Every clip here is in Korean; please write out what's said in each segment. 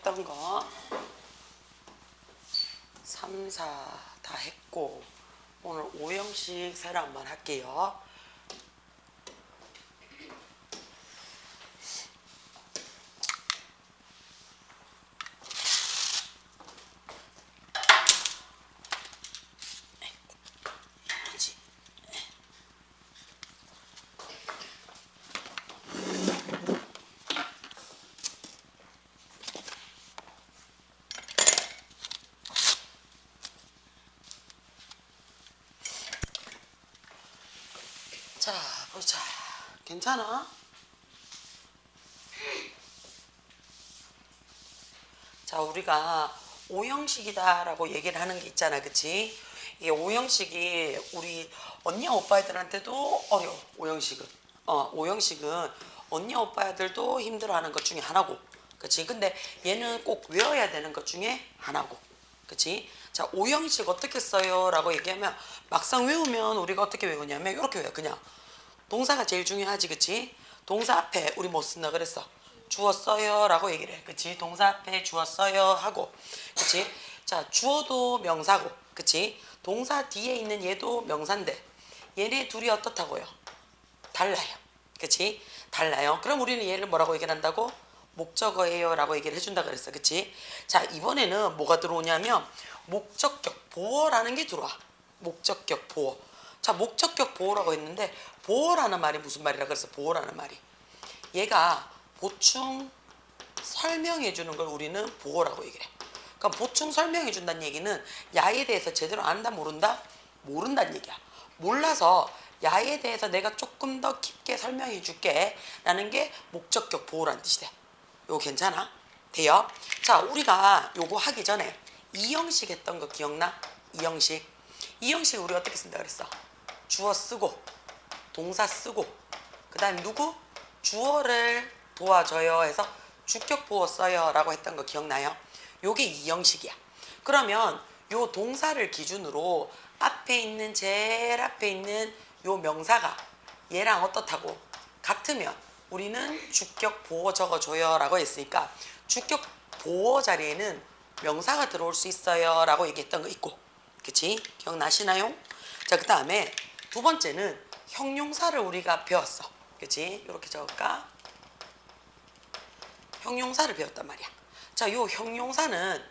했던 거 3, 4 다 했고 오늘 5형식 새로 한번 할게요. 자, 보자. 괜찮아? 자, 우리가 5형식이다 라고 얘기를 하는 게 있잖아, 그치? 이게 5형식이 우리 언니 오빠애들한테도 어려워. 5형식은 5형식은 언니 오빠애들도 힘들어하는 것 중에 하나고, 그치? 근데 얘는 꼭 외워야 되는 것 중에 하나고, 그치? 자, 5형식 어떻게 써요? 라고 얘기하면 막상 외우면 우리가 어떻게 외우냐면 이렇게 외워. 그냥 동사가 제일 중요하지, 그치? 동사 앞에 우리 뭐 쓴다 그랬어? 주어 써요 라고 얘기를 해. 그치? 동사 앞에 주어 써요 하고, 그치? 자, 주어도 명사고, 그치? 동사 뒤에 있는 얘도 명사인데 얘네 둘이 어떻다고요? 달라요. 그치? 달라요. 그럼 우리는 얘를 뭐라고 얘기를 한다고? 목적어예요 라고 얘기를 해준다 그랬어. 그치? 자, 이번에는 뭐가 들어오냐면 목적격 보어라는 게 들어와. 목적격 보어. 자, 목적격 보어라고 했는데 보어라는 말이 무슨 말이라 그랬어? 보어라는 말이 얘가 보충 설명해 주는 걸 우리는 보어라고 얘기해. 그러니까 보충 설명해 준다는 얘기는 야에 대해서 제대로 안다 모른다? 모른다는 얘기야. 몰라서 야에 대해서 내가 조금 더 깊게 설명해 줄게 라는 게 목적격 보어라는 뜻이 돼. 요거 괜찮아? 돼요? 자, 우리가 요거 하기 전에 이 형식 했던 거 기억나? 이 형식 우리 어떻게 쓴다 그랬어? 주어 쓰고 동사 쓰고 그 다음에 누구? 주어를 도와줘요 해서 주격 보어 써요 라고 했던 거 기억나요? 요게 이 형식이야. 그러면 요 동사를 기준으로 앞에 있는 제일 앞에 있는 요 명사가 얘랑 어떻다고? 같으면 우리는 주격 보어 적어줘요 라고 했으니까 주격 보어 자리에는 명사가 들어올 수 있어요 라고 얘기했던 거 있고, 그치? 기억나시나요? 자, 그 다음에 두 번째는 형용사를 우리가 배웠어. 그치? 이렇게 적을까? 형용사를 배웠단 말이야. 자, 요 형용사는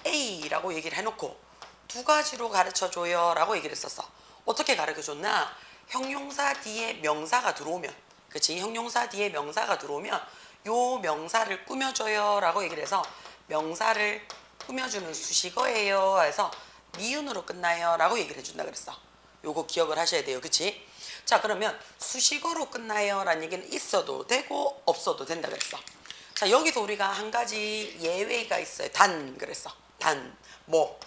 A라고 얘기를 해놓고 두 가지로 가르쳐줘요 라고 얘기를 했었어. 어떻게 가르쳐줬나? 형용사 뒤에 명사가 들어오면, 그치? 형용사 뒤에 명사가 들어오면 요 명사를 꾸며줘요 라고 얘기를 해서 명사를 꾸며주는 수식어예요 해서 니은으로 끝나요 라고 얘기를 해준다 그랬어. 요거 기억을 하셔야 돼요. 그치? 자, 그러면 수식어로 끝나요 라는 얘기는 있어도 되고 없어도 된다 그랬어. 자, 여기서 우리가 한 가지 예외가 있어요. 단 그랬어. 단, 뭐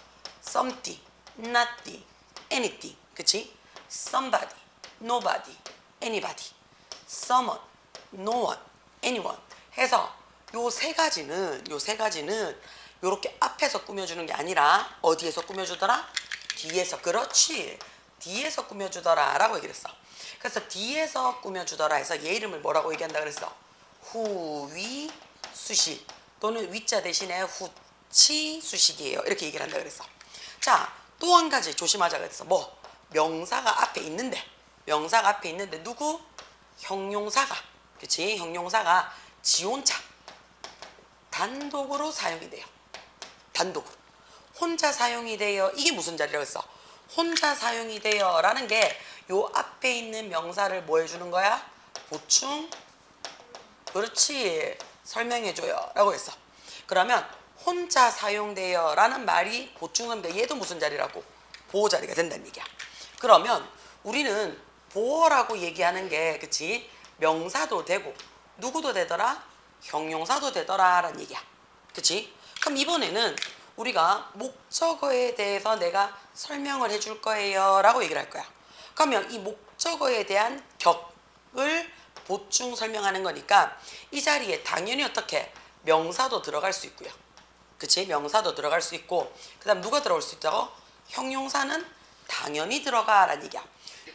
something, nothing, anything, 그치? somebody, nobody, anybody, someone, no one, anyone 해서 요 세 가지는 요렇게 앞에서 꾸며주는 게 아니라 어디에서 꾸며주더라? 뒤에서. 그렇지, 뒤에서 꾸며주더라 라고 얘기를 했어. 그래서 뒤에서 꾸며주더라 해서 얘 이름을 뭐라고 얘기한다 그랬어? 후위 수식 또는 위자 대신에 후치 수식이에요 이렇게 얘기를 한다 그랬어. 자, 또 한 가지 조심하자 그랬어. 뭐? 명사가 앞에 있는데 누구? 형용사가, 그치? 형용사가 지원차 단독으로 사용이 돼요. 단독으로 혼자 사용이 돼요. 이게 무슨 자리라고 했어? 혼자 사용이 돼요 라는 게 요 앞에 있는 명사를 뭐 해주는 거야? 보충, 그렇지, 설명해줘요 라고 했어. 그러면 혼자 사용돼요 라는 말이 보충하면 얘도 무슨 자리라고? 보호 자리가 된다는 얘기야. 그러면 우리는 보호라고 얘기하는 게, 그치? 명사도 되고 누구도 되더라? 형용사도 되더라 라는 얘기야. 그치? 그럼 이번에는 우리가 목적어에 대해서 내가 설명을 해줄 거예요 라고 얘기를 할 거야. 그러면 이 목적어에 대한 격을 보충 설명하는 거니까 이 자리에 당연히 어떻게? 명사도 들어갈 수 있고요. 그치? 명사도 들어갈 수 있고 그 다음 누가 들어올 수 있다고? 형용사는 당연히 들어가 라는 얘기야.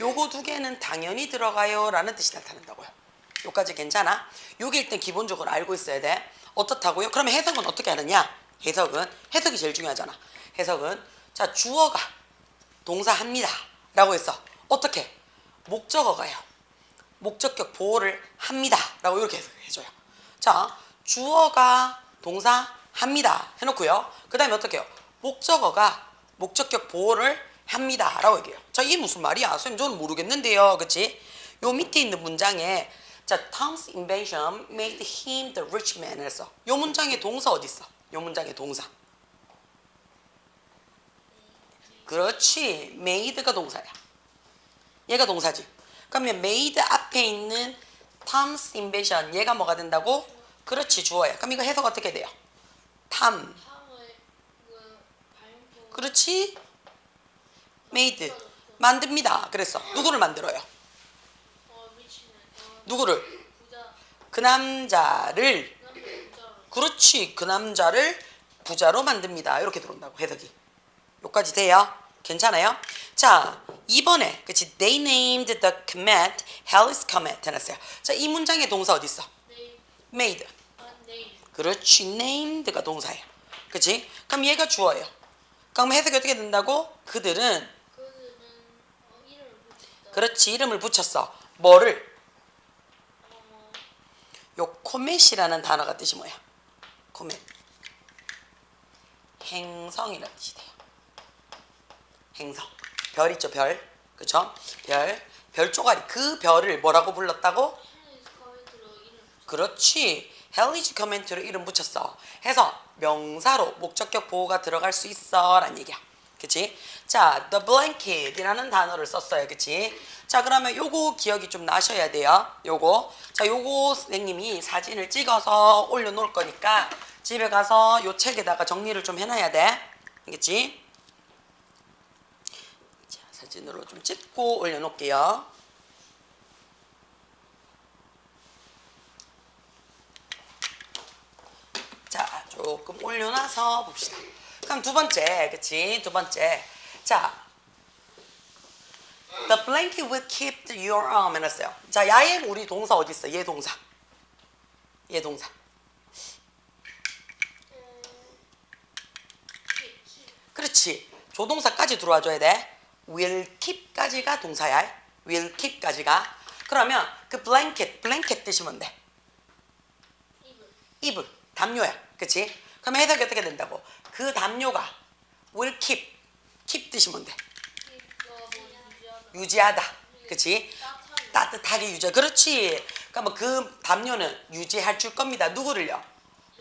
요거 두 개는 당연히 들어가요 라는 뜻이 나타난다고요. 요까지 괜찮아? 요게 일단 기본적으로 알고 있어야 돼. 어떻다고요? 그러면 해석은 어떻게 하느냐? 해석이 제일 중요하잖아. 해석은 자 주어가 동사합니다 라고 했어. 어떻게? 목적어가요. 목적격 보호를 합니다 라고 이렇게 해줘요. 자 주어가 동사합니다 해놓고요. 그 다음에 어떻게 해요? 목적어가 목적격 보호를 합니다 라고 얘기해요. 자 이게 무슨 말이야? 선생님 저는 모르겠는데요. 그치? 요 밑에 있는 문장에 자 Tom's invention made him the rich man 했어. 요 문장의 동사 어디 있어? 요 문장의 동사. 그렇지. made가 동사야. 얘가 동사지. 그러면 made 앞에 있는 Tom's invention 얘가 뭐가 된다고? 그렇지 주어야. 그럼 이거 해석 어떻게 돼요? Tom. 그렇지. made 만듭니다. 그랬어. 누구를 만들어요? 누구를? 그 남자를. 그렇지. 그 남자를 부자로 만듭니다. 이렇게 들어온다고 해석이. 여기까지 돼요? 괜찮아요? 자, 이번에 그치? They named the comet Halley's Comet 해놨어요. 자, 이 문장의 동사 어디 있어? made. 그렇지. named가 동사예요. 그치? 그럼 얘가 주어예요. 그럼 해석이 어떻게 된다고? 그들은 그렇지. 이름을 붙였어. 뭐를? 요 코멧이라는 단어가 뜻이 뭐야? 코멧. 행성이라는 뜻이 돼요. 행성. 별 있죠, 별. 그쵸? 별 쪼가리. 그 별을 뭐라고 불렀다고? 그렇지. 헬리지 커멘트로 이름 붙였어. 해서 명사로 목적격 보호가 들어갈 수 있어 라는 얘기야. 그치? 자, the blanket 이라는 단어를 썼어요. 그치? 자, 그러면 요거 기억이 좀 나셔야 돼요. 요거. 자, 요거 선생님이 사진을 찍어서 올려놓을 거니까 집에 가서 요 책에다가 정리를 좀 해놔야 돼. 알겠지? 자, 사진으로 좀 찍고 올려놓을게요. 자, 조금 올려놔서 봅시다. 그럼 두 번째, 그치? 두 번째. 자, the blanket will keep your arm 해놨어요. 자, 야의 우리 동사 어디 있어? 얘 동사. 얘 동사. 그렇지. 조동사까지 들어와줘야 돼. will keep까지가 동사야. will keep까지가. 그러면 그 blanket 뜻이 뭔데? 이불. 담요야. 그치? 그럼 해석이 어떻게 된다고? 그 담요가 will keep 뜻이 뭔데? 유지하다. 그치? 따뜻하게 유지하. 그렇지. 그러면 그 담요는 유지할 줄 겁니다. 누구를요?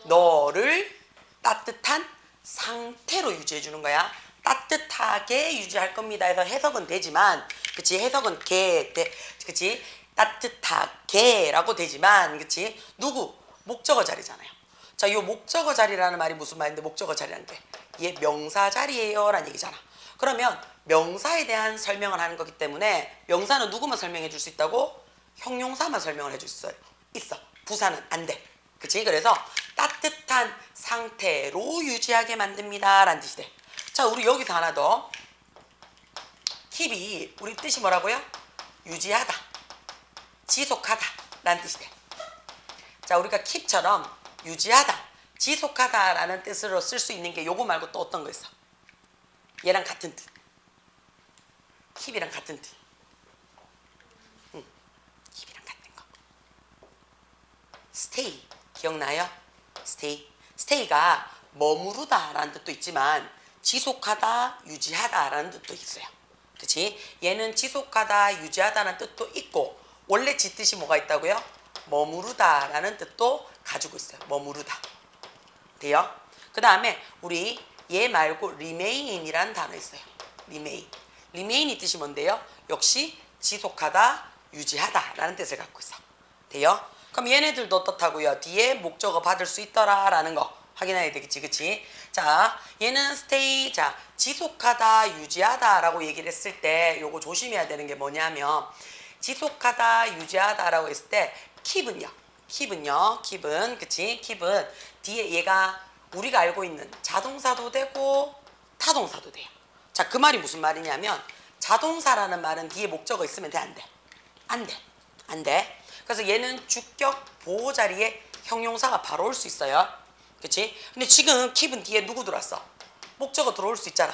너를 따뜻한 상태로 유지해 주는 거야. 따뜻하게 유지할 겁니다. 해서 해석은 되지만, 그치? 해석은 그치? 따뜻하게라고 되지만, 그치? 누구? 목적어 자리잖아요. 자, 요 목적어 자리라는 말이 무슨 말인데 목적어 자리라는 게 얘 명사 자리예요 라는 얘기잖아. 그러면 명사에 대한 설명을 하는 거기 때문에 명사는 누구만 설명해 줄 수 있다고? 형용사만 설명을 해줄 수 있어. 부사는 안 돼. 그치? 그래서 따뜻한 상태로 유지하게 만듭니다 라는 뜻이 돼. 자, 우리 여기서 하나 더. keep이 우리 뜻이 뭐라고요? 유지하다, 지속하다 라는 뜻이 돼. 자, 우리가 keep처럼 유지하다, 지속하다 라는 뜻으로 쓸 수 있는 게 요거 말고 또 어떤 거 있어? 얘랑 같은 뜻. keep이랑 같은 뜻. keep이랑 같은 거. stay 기억나요? stay가 머무르다 라는 뜻도 있지만 지속하다, 유지하다 라는 뜻도 있어요. 그치? 얘는 지속하다, 유지하다는 뜻도 있고 원래 지 뜻이 뭐가 있다고요? 머무르다 라는 뜻도 가지고 있어요. 머무르다. 돼요? 그 다음에 우리 얘 말고 remain이라는 단어 있어요. remain이 뜻이 뭔데요? 역시 지속하다, 유지하다 라는 뜻을 갖고 있어. 돼요? 그럼 얘네들도 어떻다고요? 뒤에 목적어 받을 수 있더라 라는 거 확인해야 되겠지. 그치? 자, 얘는 stay, 자, 지속하다, 유지하다 라고 얘기를 했을 때 요거 조심해야 되는 게 뭐냐면 지속하다, 유지하다 라고 했을 때 keep은 그치? keep은 뒤에 얘가 우리가 알고 있는 자동사도 되고 타동사도 돼요. 자, 그 말이 무슨 말이냐면 자동사라는 말은 뒤에 목적어 있으면 돼, 안 돼? 안 돼. 그래서 얘는 주격 보호 자리에 형용사가 바로 올 수 있어요. 그치? 근데 지금 keep은 뒤에 누구 들어왔어? 목적어 들어올 수 있잖아.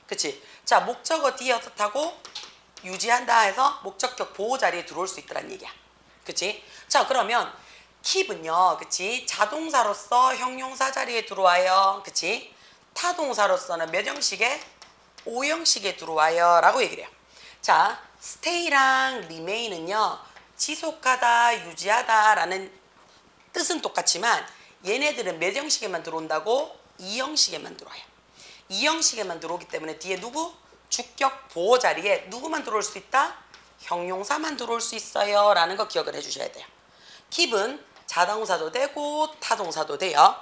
그치? 자, 목적어 뒤에 어떻다고? 유지한다 해서 목적격 보호 자리에 들어올 수 있다는 얘기야. 그치? 자, 그러면 keep은요, 그치? 자동사로서 형용사 자리에 들어와요. 그치? 타동사로서는 몇 형식에? 5형식에 들어와요. 라고 얘기를 해요. 자, stay랑 remain은요, 지속하다, 유지하다 라는 뜻은 똑같지만 얘네들은 몇 형식에만 들어온다고? 2형식에만 들어와요. 2형식에만 들어오기 때문에 뒤에 누구? 주격 보호 자리에 누구만 들어올 수 있다? 형용사만 들어올 수 있어요. 라는 거 기억을 해주셔야 돼요. keep은 자동사도 되고 타동사도 돼요.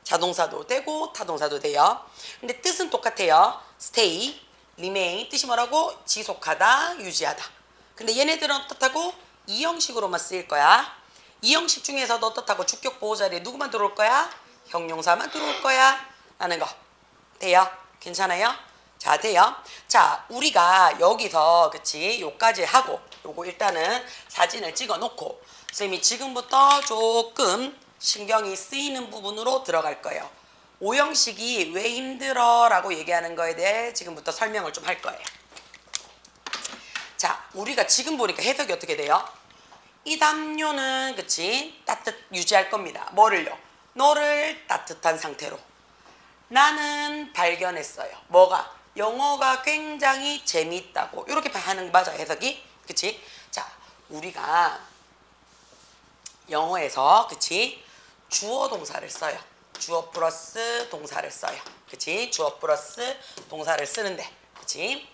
자동사도 되고 타동사도 돼요. 근데 뜻은 똑같아요. stay, remain 뜻이 뭐라고? 지속하다, 유지하다. 근데 얘네들은 어떻다고? 2형식으로만 쓰일 거야. 2형식 중에서도 어떻다고? 주격 보호 자리에 누구만 들어올 거야? 형용사만 들어올 거야. 라는 거. 돼요? 괜찮아요? 자, 돼요? 자, 우리가 여기서 그치? 요까지 하고 요거 일단은 사진을 찍어 놓고 선생님이 지금부터 조금 신경이 쓰이는 부분으로 들어갈 거예요. 5형식이 왜 힘들어? 라고 얘기하는 거에 대해 지금부터 설명을 좀 할 거예요. 자, 우리가 지금 보니까 해석이 어떻게 돼요? 이 담요는 그치? 유지할 겁니다. 뭐를요? 너를 따뜻한 상태로. 나는 발견했어요. 뭐가? 영어가 굉장히 재미있다고. 이렇게 하는 거 맞아, 해석이? 그치? 자, 우리가 영어에서 그치? 주어 동사를 써요. 주어 플러스 동사를 써요. 그치? 주어 플러스 동사를 쓰는데 그치?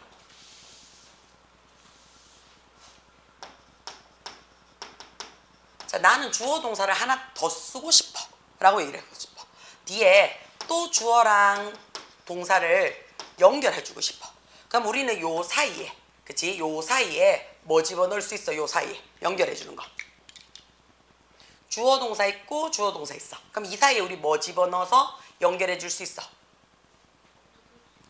자, 나는 주어 동사를 하나 더 쓰고 싶어 라고 얘기를 하고 싶어. 뒤에 또 주어랑 동사를 연결해 주고 싶어. 그럼 우리는 요 사이에 그치? 요 사이에 뭐 집어넣을 수 있어? 요 사이에 연결해 주는 거. 주어 동사 있고 주어 동사 있어. 그럼 이 사이에 우리 뭐 집어넣어서 연결해 줄 수 있어?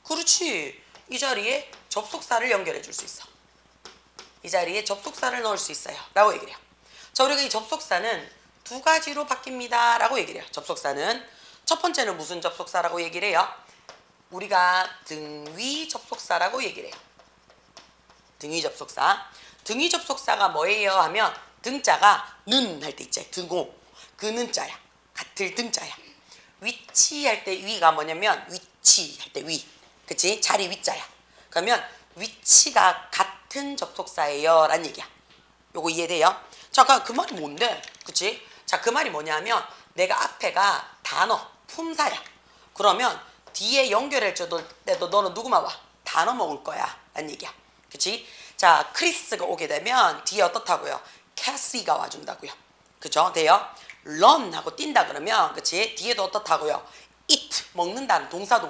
그렇지. 이 자리에 접속사를 연결해 줄 수 있어. 이 자리에 접속사를 넣을 수 있어요. 라고 얘기를 해요. 자, 우리가 이 접속사는 두 가지로 바뀝니다. 라고 얘기를 해요. 접속사는 첫 번째는 무슨 접속사라고 얘기를 해요? 우리가 등위 접속사라고 얘기를 해요. 등위 접속사. 등위 접속사가 뭐예요? 하면 등자가 는 할 때 있지. 등호. 그 는자야. 같을 등자야. 위치 할 때 위가 뭐냐면 위치 할 때 위. 그치? 자리 위자야. 그러면 위치가 같은 접속사예요. 라는 얘기야. 요거 이해돼요? 자, 그 말이 뭔데? 그치? 자, 그 말이 뭐냐면 내가 앞에가 단어, 품사야. 그러면 뒤에 연결해 줘도 때도 너는 누구만 와? 단어 먹을 거야. 라는 얘기야. 그치? 자, 크리스가 오게 되면 뒤에 어떻다고요? 캐시가 와준다고요. 그죠? 돼요? run 하고 뛴다 그러면 그치? 뒤에도 어떻다고요? eat 먹는다는 동사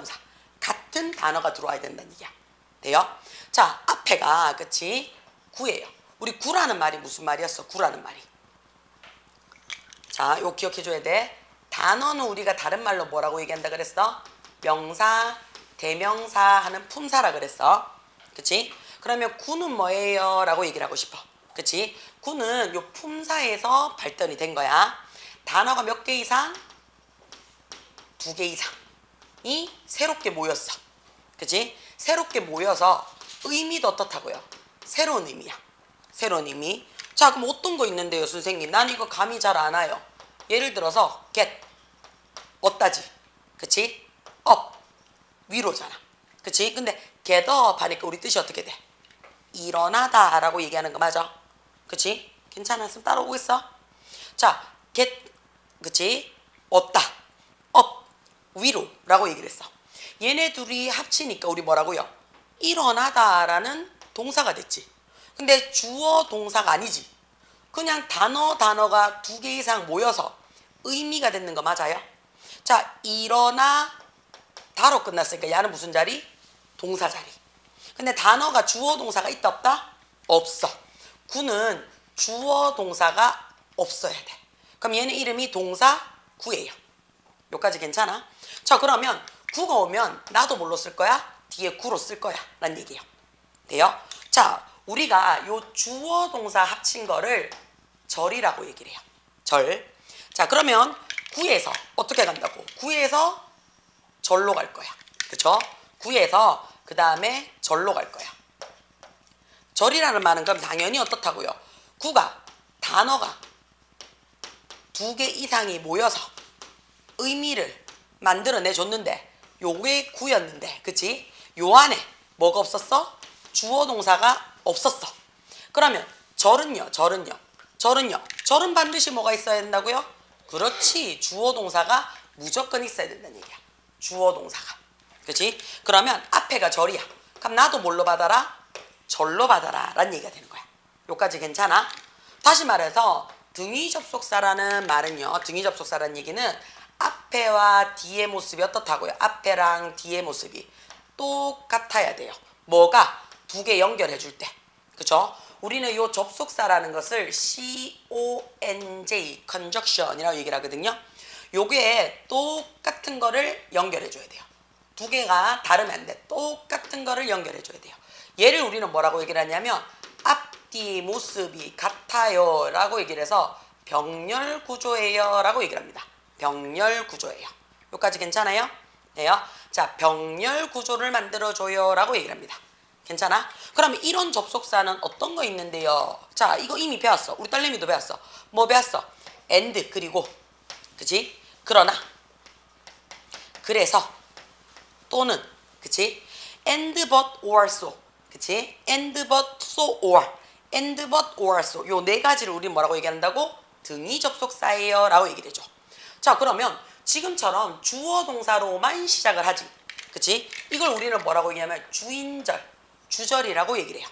같은 단어가 들어와야 된다는 얘기야. 돼요? 자, 앞에가 그치? 구예요. 우리 구라는 말이 무슨 말이었어? 구라는 말이. 자, 요 기억해줘야 돼. 단어는 우리가 다른 말로 뭐라고 얘기한다 그랬어? 명사, 대명사 하는 품사라 그랬어. 그치? 그러면 구는 뭐예요? 라고 얘기를 하고 싶어. 그치? 구는 요 품사에서 발전이 된 거야. 단어가 몇 개 이상? 2개 이상이 새롭게 모였어. 그치? 새롭게 모여서 의미도 어떻다고요? 새로운 의미야. 새로운 의미. 자, 그럼 어떤 거 있는데요, 선생님? 난 이거 감이 잘 안 와요. 예를 들어서 get 어따지. 그치? up 위로잖아. 그치? 근데 get up 하니까 우리 뜻이 어떻게 돼? 일어나다 라고 얘기하는 거 맞아? 그치? 괜찮았으면 따라오겠어? 자, get 그치? 얻다 up 위로 라고 얘기를 했어. 얘네 둘이 합치니까 우리 뭐라고요? 일어나다 라는 동사가 됐지. 근데 주어 동사가 아니지. 그냥 단어가 2개 이상 모여서 의미가 되는 거 맞아요? 자, 일어나 다로 끝났으니까 얘는 무슨 자리? 동사 자리. 근데 단어가 주어 동사가 있다 없다? 없어. 구는 주어 동사가 없어야 돼. 그럼 얘는 이름이 동사 구예요. 여기까지 괜찮아? 자, 그러면 구가 오면 나도 뭘로 쓸 거야? 뒤에 구로 쓸 거야 라는 얘기예요. 돼요? 자, 우리가 요 주어 동사 합친 거를 절이라고 얘기를 해요. 절. 자, 그러면 구에서 어떻게 간다고? 구에서 절로 갈 거야. 그쵸? 구에서 그 다음에 절로 갈 거야. 절이라는 말은 그럼 당연히 어떻다고요? 구가 단어가 2개 이상이 모여서 의미를 만들어내 줬는데 요게 구였는데 그치? 요 안에 뭐가 없었어? 주어 동사가 없었어. 그러면 절은요? 절은 반드시 뭐가 있어야 된다고요? 그렇지. 주어 동사가 무조건 있어야 된다는 얘기야. 주어 동사가. 그치? 그러면 앞에가 절이야. 그럼 나도 뭘로 받아라? 절로 받아라 라는 얘기가 되는 거야. 요까지 괜찮아? 다시 말해서 등위 접속사라는 말은요. 등위 접속사라는 얘기는 앞에와 뒤의 모습이 어떻다고요? 앞에랑 뒤의 모습이 똑같아야 돼요. 뭐가? 2개 연결해 줄 때. 그쵸? 우리는 요 접속사라는 것을 CONJ, conjunction이라고 얘기를 하거든요. 요게 똑같은 거를 연결해 줘야 돼요. 2개가 다르면 안 돼. 똑같은 거를 연결해 줘야 돼요. 얘를 우리는 뭐라고 얘기를 하냐면 앞뒤 모습이 같아요 라고 얘기를 해서 병렬 구조예요 라고 얘기를 합니다. 병렬 구조예요. 여기까지 괜찮아요? 네요. 자, 병렬 구조를 만들어줘요 라고 얘기를 합니다. 괜찮아? 그러면 이런 접속사는 어떤 거 있는데요? 자, 이거 이미 배웠어. 우리 딸내미도 배웠어. 뭐 배웠어? and 그리고 그치? 그러나 그래서 또는 그치? and but or so 그치? and but so or and but or so 요 네 가지를 우리 뭐라고 얘기한다고? 등위 접속사예요 라고 얘기를 해줘. 자, 그러면 지금처럼 주어 동사로만 시작을 하지. 그치? 이걸 우리는 뭐라고 얘기하면 주인절, 주절이라고 얘기를 해요.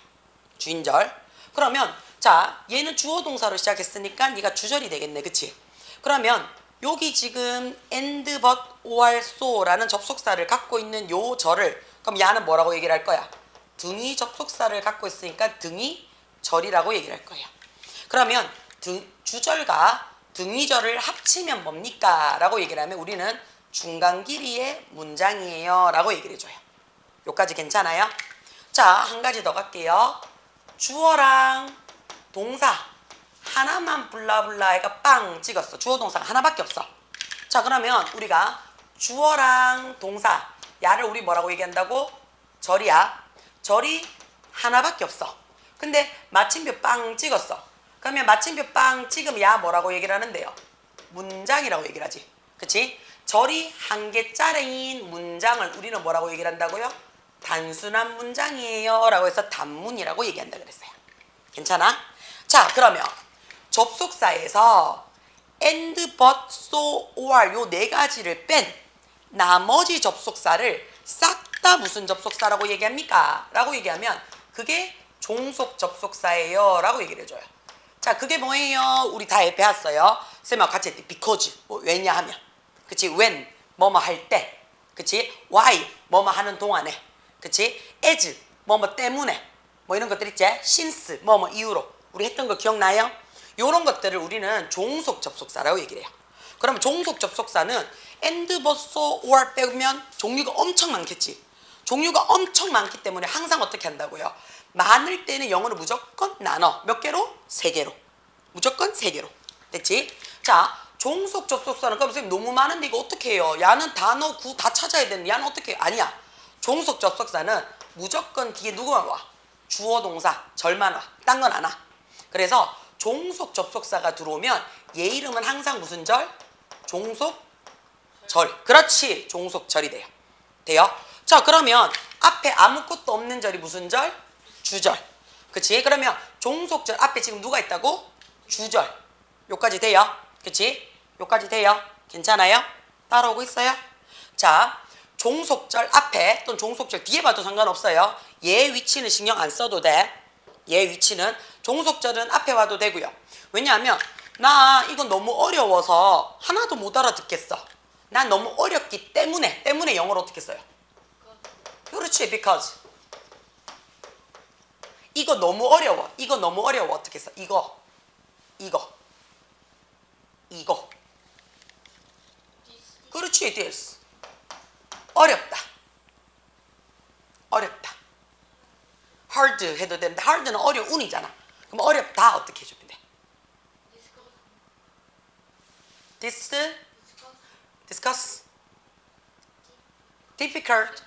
주인절. 그러면 자, 얘는 주어 동사로 시작했으니까 얘가 주절이 되겠네. 그치? 그러면 여기 지금 and but or so라는 접속사를 갖고 있는 요 절을 그럼 얘는 뭐라고 얘기를 할 거야? 등위 접속사를 갖고 있으니까 등위 절이라고 얘기를 할 거예요. 그러면 주절과 등위절을 합치면 뭡니까? 라고 얘기를 하면 우리는 중간 길이의 문장이에요 라고 얘기를 해줘요. 요까지 괜찮아요? 자, 한 가지 더 갈게요. 주어랑 동사 하나만 블라블라 해가 빵 찍었어. 주어 동사가 하나밖에 없어. 자, 그러면 우리가 주어랑 동사 야를 우리 뭐라고 얘기한다고? 절이야. 절이 하나밖에 없어. 근데 마침표 빵 찍었어. 그러면 마침표 빵 찍으면 야 뭐라고 얘기를 하는데요? 문장이라고 얘기를 하지. 그치? 절이 한 개짜리인 문장을 우리는 뭐라고 얘기를 한다고요? 단순한 문장이에요 라고 해서 단문이라고 얘기한다 그랬어요. 괜찮아? 자, 그러면 접속사에서 and, but, so, or 요 네 가지를 뺀 나머지 접속사를 싹 다 무슨 접속사라고 얘기합니까? 라고 얘기하면 그게 종속 접속사예요 라고 얘기를 해줘요. 자, 그게 뭐예요? 우리 다 배웠어요. 쌤하고 같이 했대. because, 뭐 왜냐하면. 그치? when, 뭐뭐 할 때. 그치? why, 뭐뭐 하는 동안에. 그치? as, 뭐뭐 때문에. 뭐 이런 것들 있지? since, 뭐뭐 이유로. 우리 했던 거 기억나요? 요런 것들을 우리는 종속 접속사라고 얘기를 해요. 그러면 종속 접속사는 and, but, so, or 빼면 종류가 엄청 많겠지. 종류가 엄청 많기 때문에 항상 어떻게 한다고요? 많을 때는 영어를 무조건 나눠. 몇 개로? 3개로. 무조건 3개로. 됐지? 자, 종속 접속사는 그럼 선생님 너무 많은데 이거 어떻게 해요? 야는 단어 구 다 찾아야 되는데 야는 어떻게 해요? 아니야. 종속 접속사는 무조건 뒤에 누구만 와? 주어 동사 절만 와. 딴 건 안 와. 그래서 종속 접속사가 들어오면 얘 이름은 항상 무슨 절? 종속 절. 그렇지. 종속 절이 돼요. 돼요? 자, 그러면 앞에 아무것도 없는 절이 무슨 절? 주절. 그치? 그러면 종속절 앞에 지금 누가 있다고? 주절. 요까지 돼요? 그치? 요까지 돼요? 괜찮아요? 따라오고 있어요? 자, 종속절 앞에 또는 종속절 뒤에 봐도 상관없어요. 얘 위치는 신경 안 써도 돼. 얘 위치는 종속절은 앞에 와도 되고요. 왜냐하면 나 이거 너무 어려워서 하나도 못 알아듣겠어. 난 너무 어렵기 때문에 영어로 어떻게 써요? 그렇지. because 이거 너무 어려워. 어떻게 써? 이거 그렇지. this 어렵다. hard 해도 되는데 hard는 어려운이잖아. 그럼 어렵다 어떻게 해주면 돼? discuss, difficult,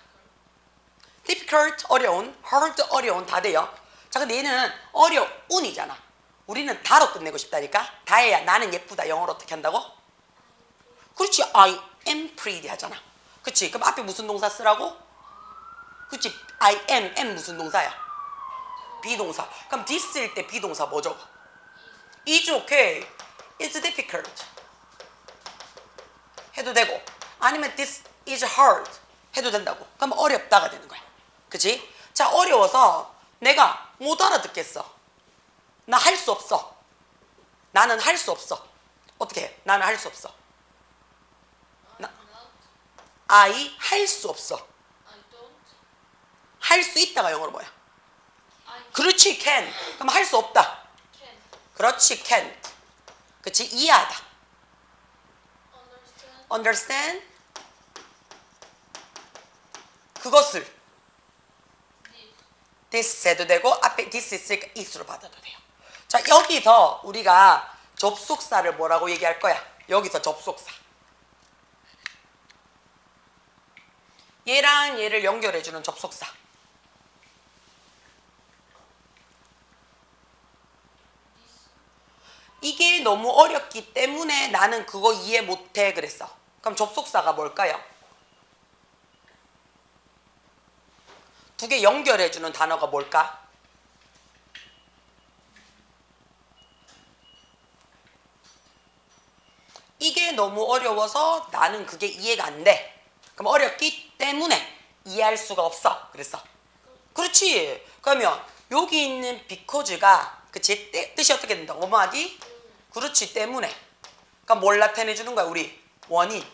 어려운, hard, 어려운 다 돼요. 자, 근데 얘는 어려운이잖아. 우리는 다로 끝내고 싶다니까. 다해야 나는 예쁘다. 영어로 어떻게 한다고? 그렇지. I am pretty 하잖아. 그렇지. 그럼 앞에 무슨 동사 쓰라고? 그렇지. I am 무슨 동사야? 비동사. 그럼 this일 때 비동사 뭐 적어? is okay, it's difficult 해도 되고, 아니면 this is hard 해도 된다고. 그럼 어렵다가 되는 거야. 그치? 자, 어려워서 내가 못 알아듣겠어. 나 할 수 없어. 나는 할 수 없어. 어떻게 해? 나는 할 수 없어. I 할 수 없어. 할 수 있다가 영어로 뭐야? 그렇지, can. 그럼 할 수 없다. 그렇지, can't. 그렇지, 이해하다. understand. 그것을 this 해도 되고 앞에 this 있으니까 is로 받아도 돼요. 자, 여기서 우리가 접속사를 뭐라고 얘기할 거야? 여기서 접속사. 얘랑 얘를 연결해주는 접속사. 이게 너무 어렵기 때문에 나는 그거 이해 못해 그랬어. 그럼 접속사가 뭘까요? 두 개 연결해주는 단어가 뭘까? 이게 너무 어려워서 나는 그게 이해가 안 돼. 그럼 어렵기 때문에 이해할 수가 없어. 그랬어. 그렇지. 그러면 여기 있는 because가 그치? 뜻이 어떻게 된다? 뭐하디? 그렇지. 때문에. 그러니까 뭘 나타내주는 거야? 우리 원인.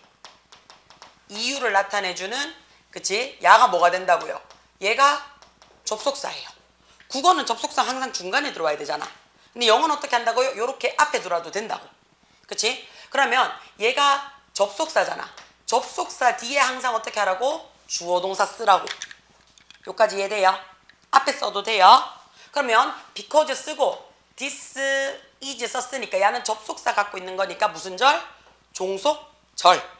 이유를 나타내주는 그치? 야가 뭐가 된다고요? 얘가 접속사예요. 국어는 접속사 항상 중간에 들어와야 되잖아. 근데 영어는 어떻게 한다고요? 이렇게 앞에 들어와도 된다고. 그치? 그러면 얘가 접속사잖아. 접속사 뒤에 항상 어떻게 하라고? 주어 동사 쓰라고. 여기까지 이해돼요? 앞에 써도 돼요. 그러면 because 쓰고 this is 썼으니까 얘는 접속사 갖고 있는 거니까 무슨 절? 종속절.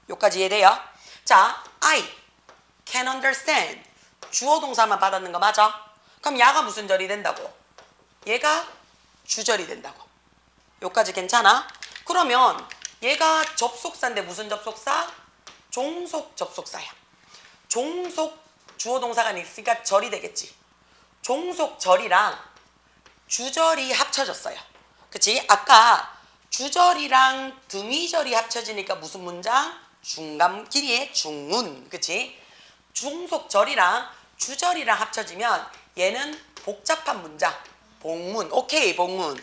여기까지 이해돼요? 자, I can understand. 주어 동사만 받았는 거 맞아? 그럼 야가 무슨 절이 된다고? 얘가 주절이 된다고. 여기까지 괜찮아? 그러면 얘가 접속사인데 무슨 접속사? 종속 접속사야. 종속 주어 동사가 있으니까 절이 되겠지. 종속 절이랑 주절이 합쳐졌어요. 그치? 아까 주절이랑 등위절이 합쳐지니까 무슨 문장? 중간 길이의 중문. 그치? 종속절이랑 주절이랑 합쳐지면 얘는 복잡한 문장. 복문. 오케이, 복문.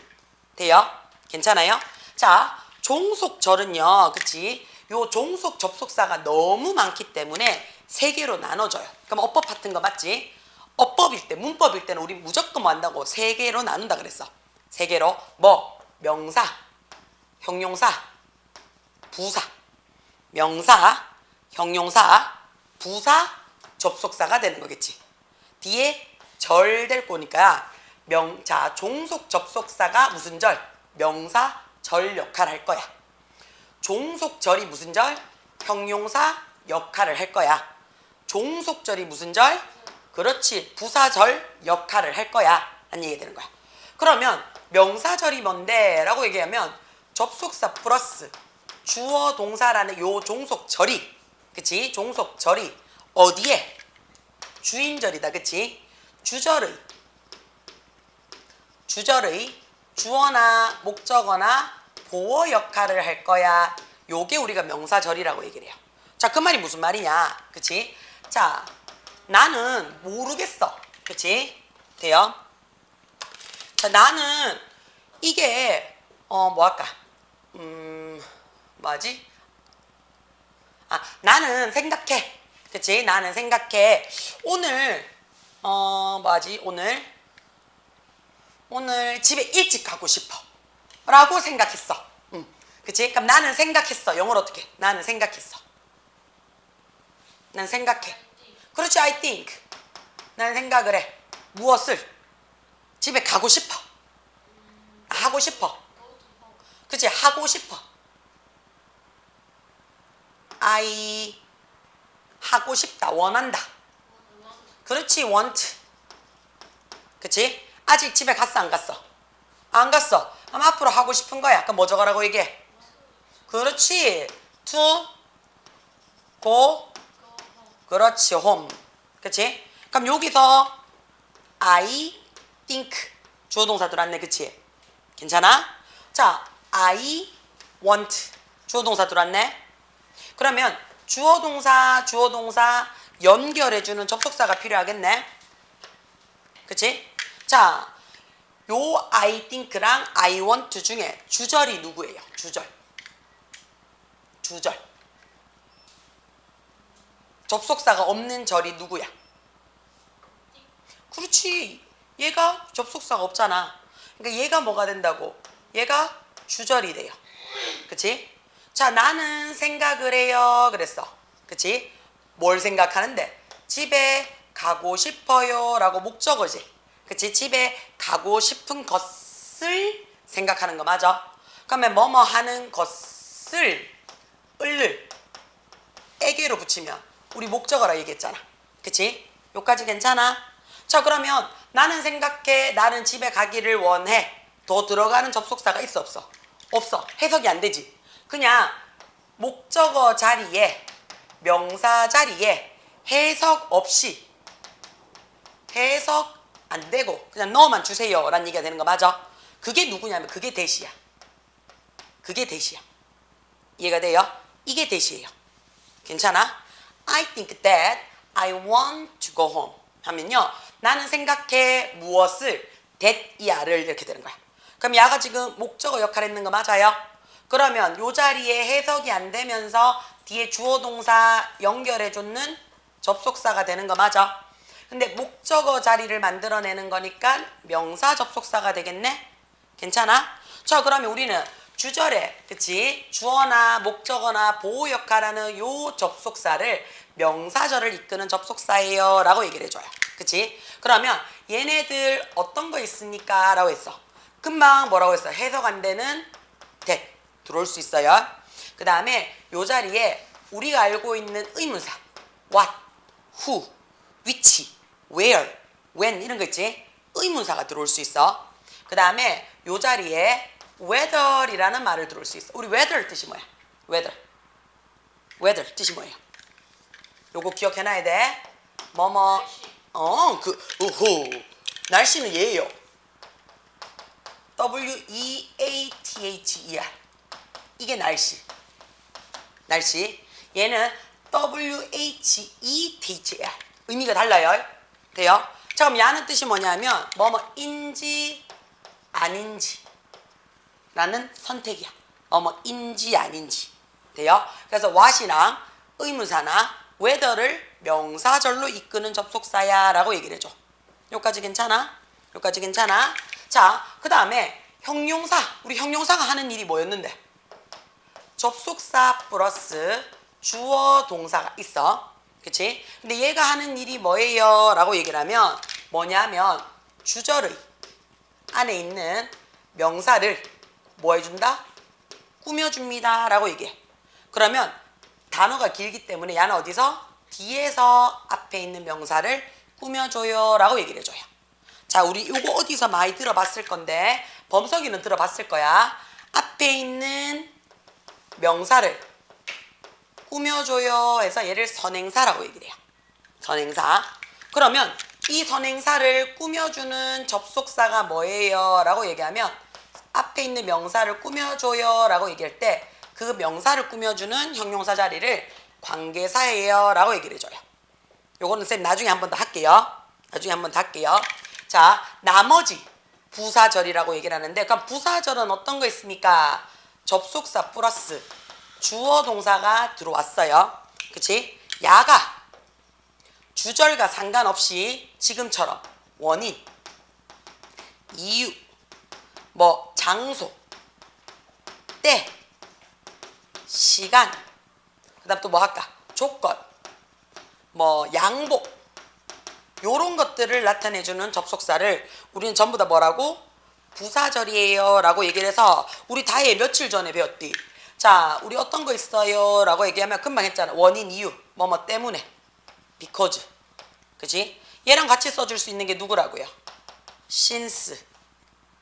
돼요? 괜찮아요? 자, 종속절은요. 그치? 요 종속 접속사가 너무 많기 때문에 세 개로 나눠져요. 그럼 어법 같은 거 맞지? 어법일 때, 문법일 때는 우리 무조건 뭐 한다고? 세 개로 나눈다 그랬어. 세 개로. 뭐? 명사, 형용사, 부사. 명사, 형용사, 부사, 접속사가 되는 거겠지. 뒤에 절 될 거니까 자, 종속 접속사가 무슨 절? 명사, 절 역할을 할 거야. 종속절이 무슨 절? 형용사 역할을 할 거야. 종속절이 무슨 절? 그렇지. 부사절 역할을 할 거야. 라는 얘기가 되는 거야. 그러면 명사절이 뭔데? 라고 얘기하면 접속사 플러스 주어 동사라는 요 종속절이, 그치? 종속절이 어디에? 주인절이다. 그치? 주절의 주어나 목적어나 보어 역할을 할 거야. 요게 우리가 명사절이라고 얘기를 해요. 자, 그 말이 무슨 말이냐? 그치? 자, 나는 모르겠어. 그치? 돼요? 자, 나는 이게 뭐 할까? 뭐지? 아, 나는 생각해. 그치? 나는 생각해. 오늘 뭐지? 오늘 집에 일찍 가고 싶어. 라고 생각했어. 그치? 그럼 나는 생각했어. 영어로 어떻게? 나는 생각했어. 난 생각해. 그렇지, I think. 난 생각을 해. 무엇을? 집에 가고 싶어. 하고 싶어. 그치? 하고 싶어. I 하고 싶다, 원한다. 그렇지, want. 그치? 아직 집에 갔어, 안 갔어? 안 갔어. 그럼 앞으로 하고 싶은 거야. 그럼 뭐 적어라고 얘기해? 그렇지. to go. 그렇지, home. 그치? 그럼 여기서 I think 주어 동사 들어왔네, 그치? 괜찮아? 자, I want 주어 동사 들어왔네. 그러면 주어 동사 연결해주는 접속사가 필요하겠네. 그치? 자, 요 I think랑 I want 중에 주절이 누구예요? 주절. 접속사가 없는 절이 누구야? 그렇지. 얘가 접속사가 없잖아. 그러니까 얘가 뭐가 된다고? 얘가 주절이 돼요. 그치? 자, 나는 생각을 해요. 그랬어. 그치? 뭘 생각하는데? 집에 가고 싶어요. 라고 목적어지. 그치? 집에 가고 싶은 것을 생각하는 거 맞아? 그러면 뭐뭐 하는 것을 을을 에게로 붙이면 우리 목적어라 얘기했잖아. 그치? 여기까지 괜찮아? 자, 그러면 나는 생각해. 나는 집에 가기를 원해. 더 들어가는 접속사가 있어, 없어? 없어. 해석이 안 되지. 그냥 목적어 자리에 명사 자리에 해석 없이 해석 안 되고 그냥 넣어만 주세요 라는 얘기가 되는 거 맞아? 그게 누구냐면 그게 대시야. 그게 대시야. 이해가 돼요? 이게 대시예요. 괜찮아? I think that I want to go home 하면요, 나는 생각해 무엇을 that 야를 이렇게 되는 거야. 그럼 야가 지금 목적어 역할을 했는 거 맞아요? 그러면 요 자리에 해석이 안 되면서 뒤에 주어 동사 연결해주는 접속사가 되는 거 맞아? 근데 목적어 자리를 만들어내는 거니까 명사 접속사가 되겠네? 괜찮아? 자, 그러면 우리는 주절에, 그치? 주어나 목적어나 보호 역할하는 요 접속사를 명사절을 이끄는 접속사예요 라고 얘기를 해줘요. 그치? 그러면 얘네들 어떤 거 있습니까? 라고 했어. 금방 뭐라고 했어? 해석 안 되는 that 들어올 수 있어요. 그 다음에 요 자리에 우리가 알고 있는 의문사 what, who, which, where, when 이런 거 있지? 의문사가 들어올 수 있어. 그 다음에 요 자리에 whether이라는 말을 들어올 수 있어. 우리 weather 뜻이 뭐야? weather 뜻이 뭐예요? 요거 기억해놔야 돼. 뭐뭐 날씨는 얘예요. W-E-A-T-H-E-R 이게 날씨. 얘는 W-H-E-T-H-E-R 의미가 달라요. 돼요? 자, 그럼 야는 뜻이 뭐냐면 뭐뭐인지 아닌지 라는 선택이야. 뭐뭐인지 아닌지. 돼요? 그래서 what이랑 의문사나 whether를 명사절로 이끄는 접속사야 라고 얘기를 해줘. 여기까지 괜찮아? 여기까지 괜찮아? 자, 그 다음에 형용사. 우리 형용사가 하는 일이 뭐였는데? 접속사 플러스 주어 동사가 있어. 그치? 근데 얘가 하는 일이 뭐예요? 라고 얘기를 하면 뭐냐면 주절의 안에 있는 명사를 뭐 해준다? 꾸며줍니다 라고 얘기해. 그러면 단어가 길기 때문에 야는 어디서? 뒤에서 앞에 있는 명사를 꾸며줘요 라고 얘기를 해줘요. 자, 우리 이거 어디서 많이 들어봤을 건데 범석이는 들어봤을 거야. 앞에 있는 명사를 꾸며줘요 해서 얘를 선행사라고 얘기를 해요. 선행사. 그러면 이 선행사를 꾸며주는 접속사가 뭐예요? 라고 얘기하면 앞에 있는 명사를 꾸며줘요 라고 얘기할 때 그 명사를 꾸며주는 형용사 자리를 관계사예요 라고 얘기를 해줘요. 요거는 쌤 나중에 한 번 더 할게요. 자, 나머지 부사절이라고 얘기를 하는데, 그럼 부사절은 어떤 거 있습니까? 접속사 플러스 주어 동사가 들어왔어요. 그치? 야가 주절과 상관없이 지금처럼 원인, 이유, 뭐 장소, 때, 시간, 그 다음 또 뭐 할까? 조건, 뭐 양복, 요런 것들을 나타내주는 접속사를 우리는 전부 다 뭐라고? 부사절이에요 라고 얘기를 해서 우리 다혜 며칠 전에 배웠디? 자, 우리 어떤 거 있어요? 라고 얘기하면 금방 했잖아. 원인, 이유, 뭐뭐 때문에. because. 그치? 얘랑 같이 써줄 수 있는 게 누구라고요? since.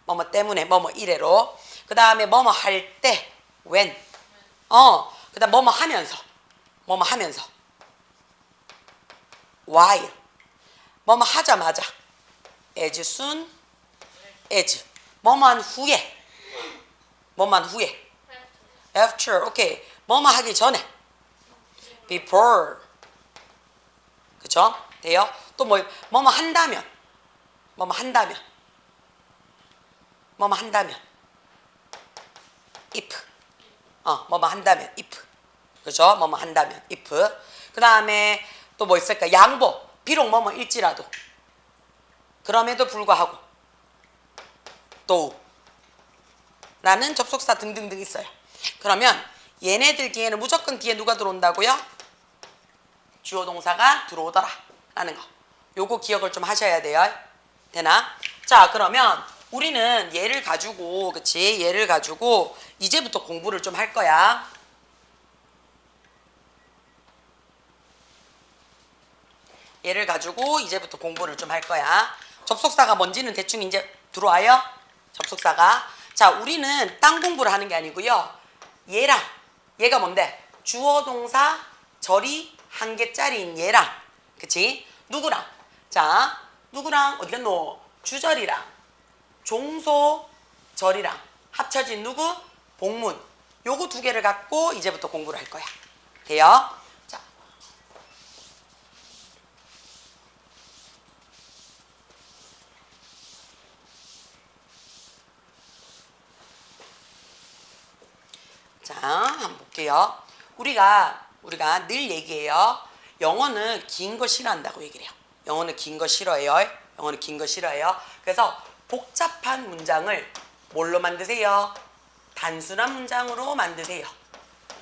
뭐뭐 때문에, 뭐뭐 이래로. 그 다음에 뭐뭐 할 때, when. 그 다음 뭐뭐 하면서. 뭐뭐 하면서. while. 뭐뭐 하자마자. as soon as. 뭐뭐 한 후에. 뭐뭐 한 후에. after. 오케이. 뭐뭐 하기 전에. before. 그쵸? 돼요? 또 뭐뭐 한다면. 뭐뭐 한다면. 뭐뭐 한다면. if. 뭐뭐 한다면. if. 그죠? 뭐뭐 한다면. if. 그 다음에 또 뭐 있을까? 양보. 비록 뭐뭐 일지라도. 그럼에도 불구하고. 또 라는 접속사 등등등 있어요. 그러면 얘네들 뒤에는 무조건 뒤에 누가 들어온다고요? 주어 동사가 들어오더라 라는 거. 요거 기억을 좀 하셔야 돼요. 되나? 자, 그러면 우리는 얘를 가지고, 그치? 얘를 가지고 이제부터 공부를 좀 할 거야. 얘를 가지고 이제부터 공부를 좀 할 거야. 접속사가 뭔지는 대충 이제 들어와요? 접속사가. 자, 우리는 딴 공부를 하는 게 아니고요. 얘랑, 얘가 뭔데? 주어 동사 절이 한 개짜리인 얘랑, 그치? 누구랑? 자, 누구랑? 어디 갔노? 주절이랑 종소절이랑 합쳐진 누구? 복문. 요거 두 개를 갖고 이제부터 공부를 할 거야. 돼요? 자. 자, 한번 볼게요. 우리가 늘 얘기해요. 영어는 긴 거 싫어한다고 얘기를 해요. 영어는 긴 거 싫어해요. 영어는 긴 거 싫어해요. 그래서 복잡한 문장을 뭘로 만드세요? 단순한 문장으로 만드세요.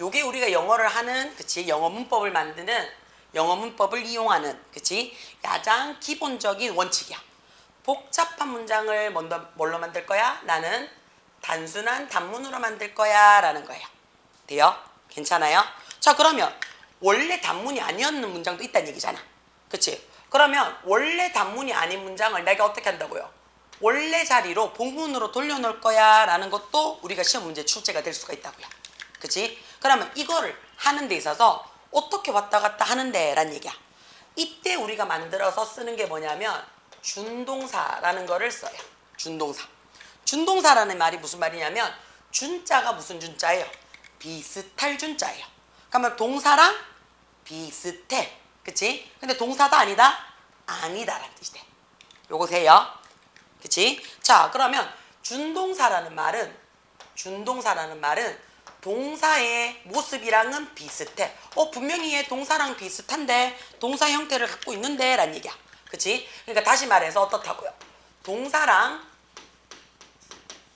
요게 우리가 영어를 하는, 그치? 영어 문법을 만드는, 영어 문법을 이용하는, 그치? 가장 기본적인 원칙이야. 복잡한 문장을 뭘로 만들 거야? 나는 단순한 단문으로 만들 거야 라는 거예요. 돼요? 괜찮아요? 자, 그러면 원래 단문이 아니었는 문장도 있다는 얘기잖아. 그치? 그러면 원래 단문이 아닌 문장을 내가 어떻게 한다고요? 원래 자리로 본문으로 돌려놓을 거야 라는 것도 우리가 시험 문제 출제가 될 수가 있다고요. 그치? 그러면 이거를 하는 데 있어서 어떻게 왔다 갔다 하는데 라는 얘기야. 이때 우리가 만들어서 쓰는 게 뭐냐면 준동사라는 거를 써요. 준동사. 준동사라는 말이 무슨 말이냐면 준자가 무슨 준자예요? 비슷할 준자예요. 그러면 동사랑 비슷해. 그치? 근데 동사다 아니다? 아니다라는 뜻이 돼. 요거 돼요? 그치? 자, 그러면 준동사라는 말은 동사의 모습이랑은 비슷해. 분명히 얘 동사랑 비슷한데 동사 형태를 갖고 있는데 라는 얘기야. 그치? 그러니까 다시 말해서 어떻다고요? 동사랑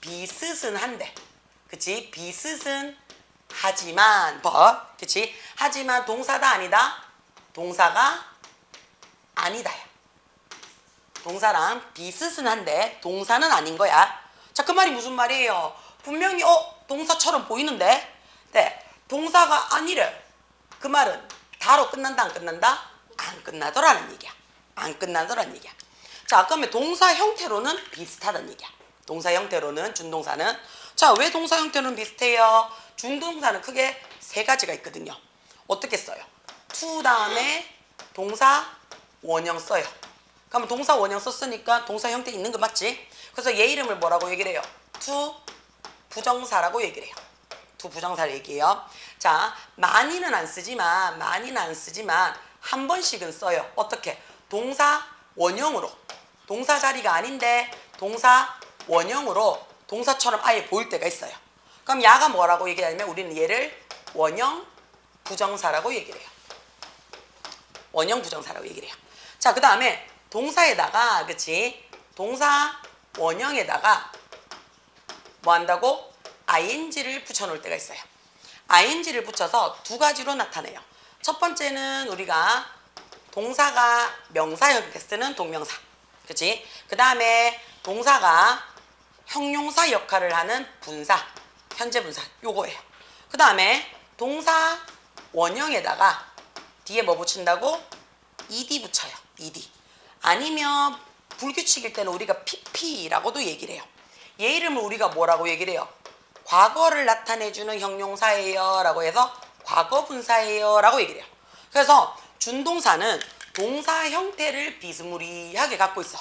비슷은 한데, 그치? 비슷은 하지만, 그치? 하지만 동사다 아니다? 동사가 아니다야. 동사랑 비슷은 한데 동사는 아닌 거야. 자, 그 말이 무슨 말이에요? 분명히 동사처럼 보이는데, 네, 동사가 아니래. 그 말은 다로 끝난다 안 끝난다? 안 끝나더라는 얘기야. 안 끝나더라는 얘기야. 자, 그러면 동사 형태로는 비슷하다는 얘기야. 동사 형태로는 준동사는. 자, 왜 동사 형태로는 비슷해요? 준동사는 크게 세 가지가 있거든요. 어떻게 써요? to 다음에 동사 원형 써요. 그러면 동사 원형 썼으니까 동사 형태 있는 거 맞지? 그래서 얘 이름을 뭐라고 얘기를 해요? to 부정사라고 얘기를 해요. to 부정사를 얘기해요. 자, 많이는 안 쓰지만 한 번씩은 써요. 어떻게? 동사 원형으로. 동사 자리가 아닌데 동사 원형으로 동사처럼 아예 보일 때가 있어요. 그럼 야가 뭐라고 얘기하냐면 우리는 얘를 원형 부정사라고 얘기를 해요. 원형 부정사라고 얘기를 해요. 자, 그 다음에 동사에다가, 그치? 동사 원형에다가 뭐 한다고? ing를 붙여놓을 때가 있어요. ing를 붙여서 두 가지로 나타내요. 첫 번째는 우리가 동사가 명사 형태 쓰는 동명사. 그치? 그 다음에 동사가 형용사 역할을 하는 분사, 현재 분사, 요거예요. 그 다음에 동사 원형에다가 뒤에 뭐 붙인다고? ed 붙여요. ed. 아니면 불규칙일 때는 우리가 pp라고도 얘기를 해요. 얘 이름을 우리가 뭐라고 얘기를 해요? 과거를 나타내주는 형용사예요 라고 해서 과거분사예요 라고 얘기를 해요. 그래서 준동사는 동사 형태를 비스무리하게 갖고 있어.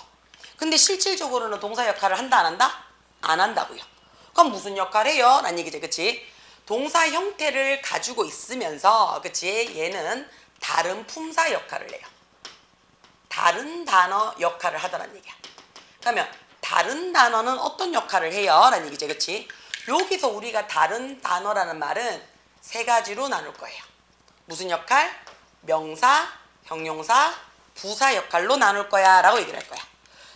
근데 실질적으로는 동사 역할을 한다 안 한다? 안 한다고요. 그럼 무슨 역할을 해요? 라는 얘기지. 그치? 동사 형태를 가지고 있으면서 그치? 얘는 다른 품사 역할을 해요. 다른 단어 역할을 하더란 얘기야. 그러면 다른 단어는 어떤 역할을 해요? 라는 얘기지. 그치? 여기서 우리가 다른 단어라는 말은 세 가지로 나눌 거예요. 무슨 역할? 명사, 형용사, 부사 역할로 나눌 거야 라고 얘기를 할 거야.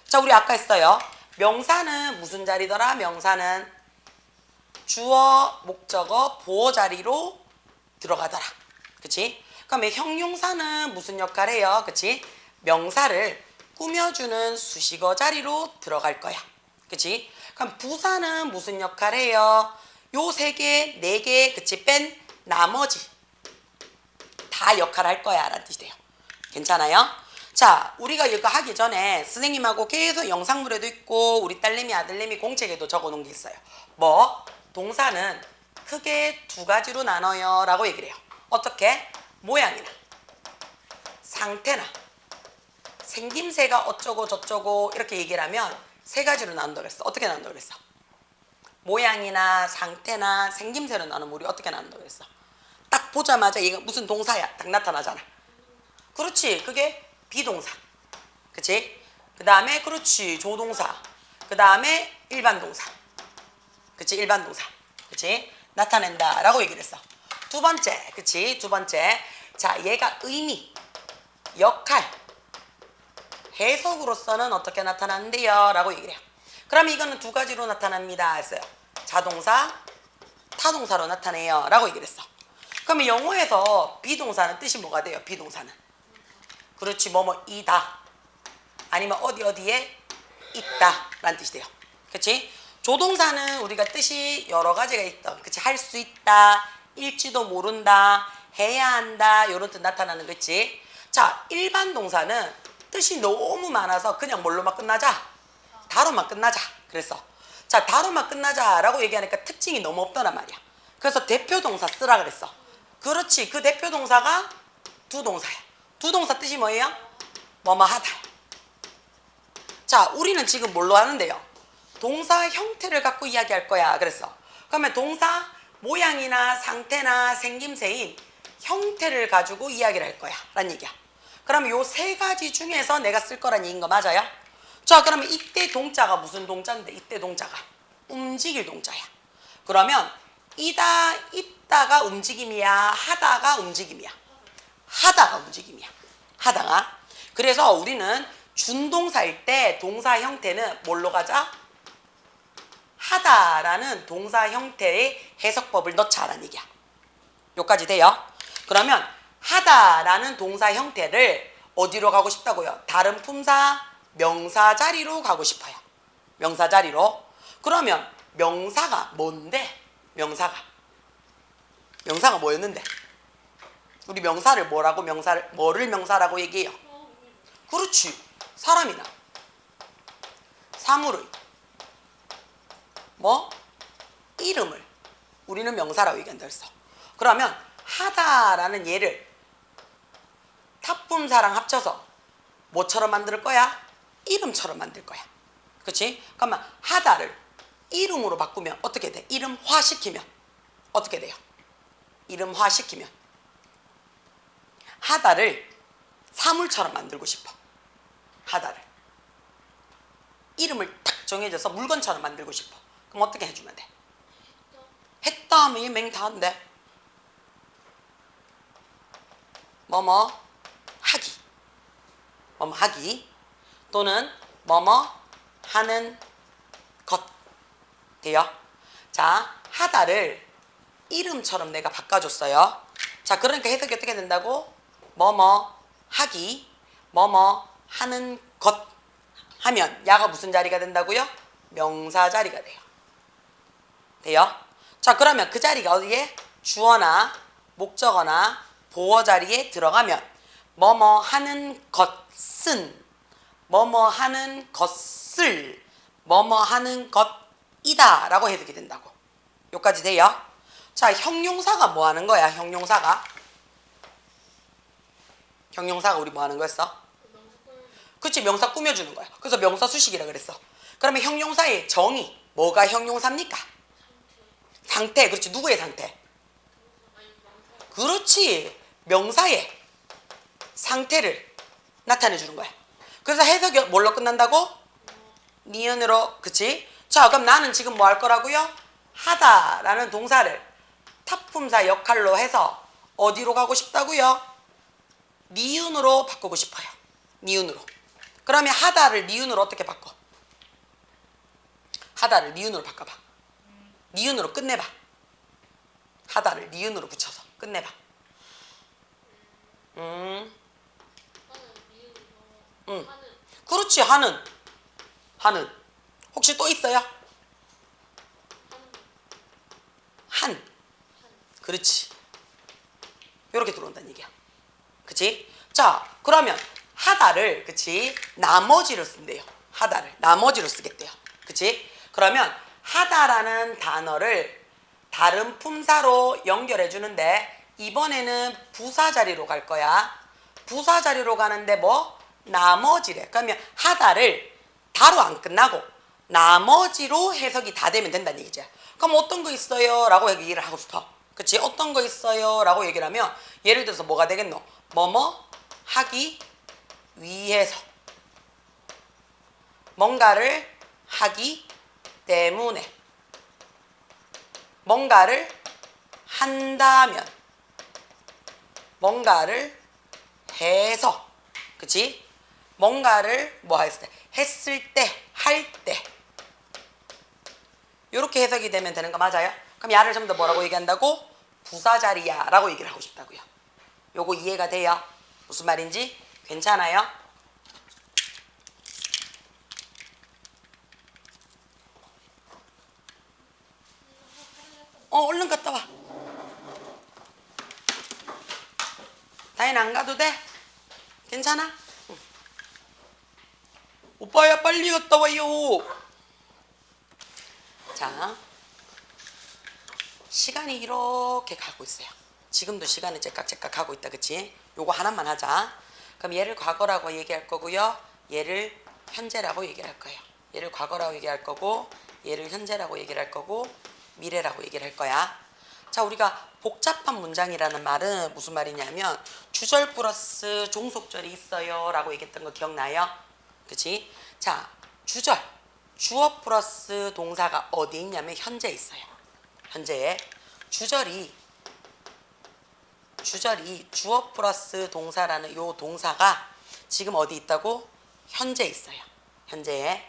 자, 우리 아까 했어요. 명사는 무슨 자리더라? 명사는 주어, 목적어, 보어 자리로 들어가더라. 그치? 그러면 형용사는 무슨 역할을 해요? 그치? 명사를 꾸며주는 수식어 자리로 들어갈 거야. 그치? 그럼 부사는 무슨 역할을 해요? 요 세 개, 네 개, 그치? 뺀 나머지 다 역할을 할 거야 라는 뜻이 돼요. 괜찮아요? 자, 우리가 이거 하기 전에 선생님하고 계속 영상물에도 있고 우리 딸내미 아들내미 공책에도 적어놓은 게 있어요. 뭐? 동사는 크게 두 가지로 나눠요 라고 얘기를 해요. 어떻게? 모양이나 상태나 생김새가 어쩌고 저쩌고 이렇게 얘기를 하면 세 가지로 나눈다고 했어. 어떻게 나눈다고 했어? 모양이나 상태나 생김새로 나누면 우리 어떻게 나눈다고 했어? 딱 보자마자 이거 무슨 동사야 딱 나타나잖아. 그렇지, 그게 비동사. 그치? 그 다음에 그렇지, 조동사. 그 다음에 일반 동사. 그치? 일반 동사. 그치? 나타낸다 라고 얘기를 했어. 두 번째, 그치? 두 번째. 자, 얘가 의미, 역할, 해석으로서는 어떻게 나타나는데요? 라고 얘기를 해요. 그러면 이거는 두 가지로 나타납니다 했어요. 자동사, 타동사로 나타내요 라고 얘기를 했어. 그러면 영어에서 비동사는 뜻이 뭐가 돼요? 비동사는. 그렇지, 뭐뭐 이다. 아니면 어디 어디에 있다 라는 뜻이 돼요. 그치? 조동사는 우리가 뜻이 여러 가지가 있다. 그치? 할 수 있다, 일지도 모른다, 해야 한다 이런 뜻 나타나는 거지. 자, 일반 동사는 뜻이 너무 많아서 그냥 뭘로만 끝나자? 다로만 끝나자. 그래서 자, 다로만 끝나자 라고 얘기하니까 특징이 너무 없더란 말이야. 그래서 대표동사 쓰라 그랬어. 그렇지, 그 대표동사가 두 동사야. 두 동사 뜻이 뭐예요? 뭐뭐 하다. 자, 우리는 지금 뭘로 하는데요? 동사 형태를 갖고 이야기할 거야 그랬어. 그러면 동사 모양이나 상태나 생김새인 형태를 가지고 이야기를 할 거야 라는 얘기야. 그러면 요 세 가지 중에서 내가 쓸 거란 얘기인 거 맞아요? 자, 그러면 이때 동자가 무슨 동자인데? 이때 동자가 움직일 동자야. 그러면 이다, 있다가 움직임이야? 하다가 움직임이야? 하다가 움직임이야. 하다가. 그래서 우리는 준동사일 때 동사 형태는 뭘로 가자? 하다라는 동사 형태의 해석법을 넣자라는 얘기야. 여기까지 돼요? 그러면 하다라는 동사 형태를 어디로 가고 싶다고요? 다른 품사, 명사 자리로 가고 싶어요. 명사 자리로. 그러면 명사가 뭔데? 명사가 뭐였는데? 우리 명사를 뭐라고 뭐를 명사라고 얘기해요? 그렇지, 사람이나 사물의 뭐? 이름을 우리는 명사라고 얘기한다 했어. 그러면 하다라는 얘를 탑분사랑 합쳐서 뭐처럼 만들 거야? 이름처럼 만들 거야. 그치? 그러면 하다를 이름으로 바꾸면 어떻게 돼? 이름화시키면 어떻게 돼요? 이름화시키면 하다를 사물처럼 만들고 싶어. 하다를 이름을 딱 정해져서 물건처럼 만들고 싶어. 그럼 어떻게 해주면 돼? 했다 하면 이 맹다한데 뭐뭐 하기, 뭐뭐 하기 또는 뭐뭐 하는 것 돼요? 자, 하다를 이름처럼 내가 바꿔줬어요. 자, 그러니까 해석이 어떻게 된다고? 뭐뭐 하기, 뭐뭐 하는 것 하면 야가 무슨 자리가 된다고요? 명사 자리가 돼요. 돼요? 자, 그러면 그 자리가 어디에? 주어나 목적어나 보어 자리에 들어가면 뭐뭐 하는 것은, 뭐뭐 하는 것을, 뭐뭐 하는 것이다 라고 해석이 된다고. 여기까지 돼요? 자, 형용사가 뭐 하는 거야? 형용사가 우리 뭐 하는 거였어? 그치, 명사 꾸며주는 거야. 그래서 명사 수식이라 그랬어. 그러면 형용사의 정의, 뭐가 형용사입니까? 상태. 그렇지, 누구의 상태? 그렇지, 명사의 상태를 나타내 주는 거야. 그래서 해석이 뭘로 끝난다고? 니은으로. 그치? 자, 그럼 나는 지금 뭐 할 거라고요? 하다라는 동사를 타품사 역할로 해서 어디로 가고 싶다고요? 니은으로 바꾸고 싶어요. 니은으로. 그러면 하다를 니은으로 어떻게 바꿔? 하다를 니은으로 바꿔봐. 니은으로 끝내봐. 하다를 니은으로 붙여서 끝내봐. 그렇지, 하는. 혹시 또 있어요? 한. 그렇지. 이렇게 들어온다는 얘기야. 그치? 자, 그러면 하다를, 그치? 나머지를 쓴대요. 하다를 나머지로 쓰겠대요. 그치? 그러면 하다라는 단어를 다른 품사로 연결해 주는데 이번에는 부사 자리로 갈 거야. 부사 자리로 가는데 뭐? 나머지래. 그러면 하다를 다로 안 끝나고 나머지로 해석이 다 되면 된다는 얘기죠. 그럼 어떤 거 있어요? 라고 얘기를 하고 싶어. 그치? 어떤 거 있어요? 라고 얘기를 하면 예를 들어서 뭐가 되겠노? 뭐뭐 하기 위해서, 뭔가를 하기 때문에, 뭔가를 한다면, 뭔가를 해서. 그치? 뭔가를 뭐 했을 때, 할 때. 이렇게 해석이 되면 되는 거 맞아요? 그럼 야를 좀 더 뭐라고 얘기한다고? 부사자리야 라고 얘기를 하고 싶다고요. 요거 이해가 돼요? 무슨 말인지? 괜찮아요? 얼른 갔다 와. 다인 안 가도 돼? 괜찮아? 응. 오빠야 빨리 갔다 와요. 자, 시간이 이렇게 가고 있어요. 지금도 시간은 째깍째깍 가고 있다. 그치? 요거 하나만 하자. 그럼 얘를 과거라고 얘기할 거고요. 얘를 현재라고 얘기를 할 거예요. 얘를 과거라고 얘기할 거고, 얘를 현재라고 얘기를 할 거고, 미래라고 얘기를 할 거야. 자, 우리가 복잡한 문장이라는 말은 무슨 말이냐면 주절 플러스 종속절이 있어요 라고 얘기했던 거 기억나요? 그치? 자, 주절, 주어 플러스 동사가 어디 있냐면 현재 있어요. 현재에 주절이 주어 플러스 동사라는 요 동사가 지금 어디 있다고? 현재 있어요. 현재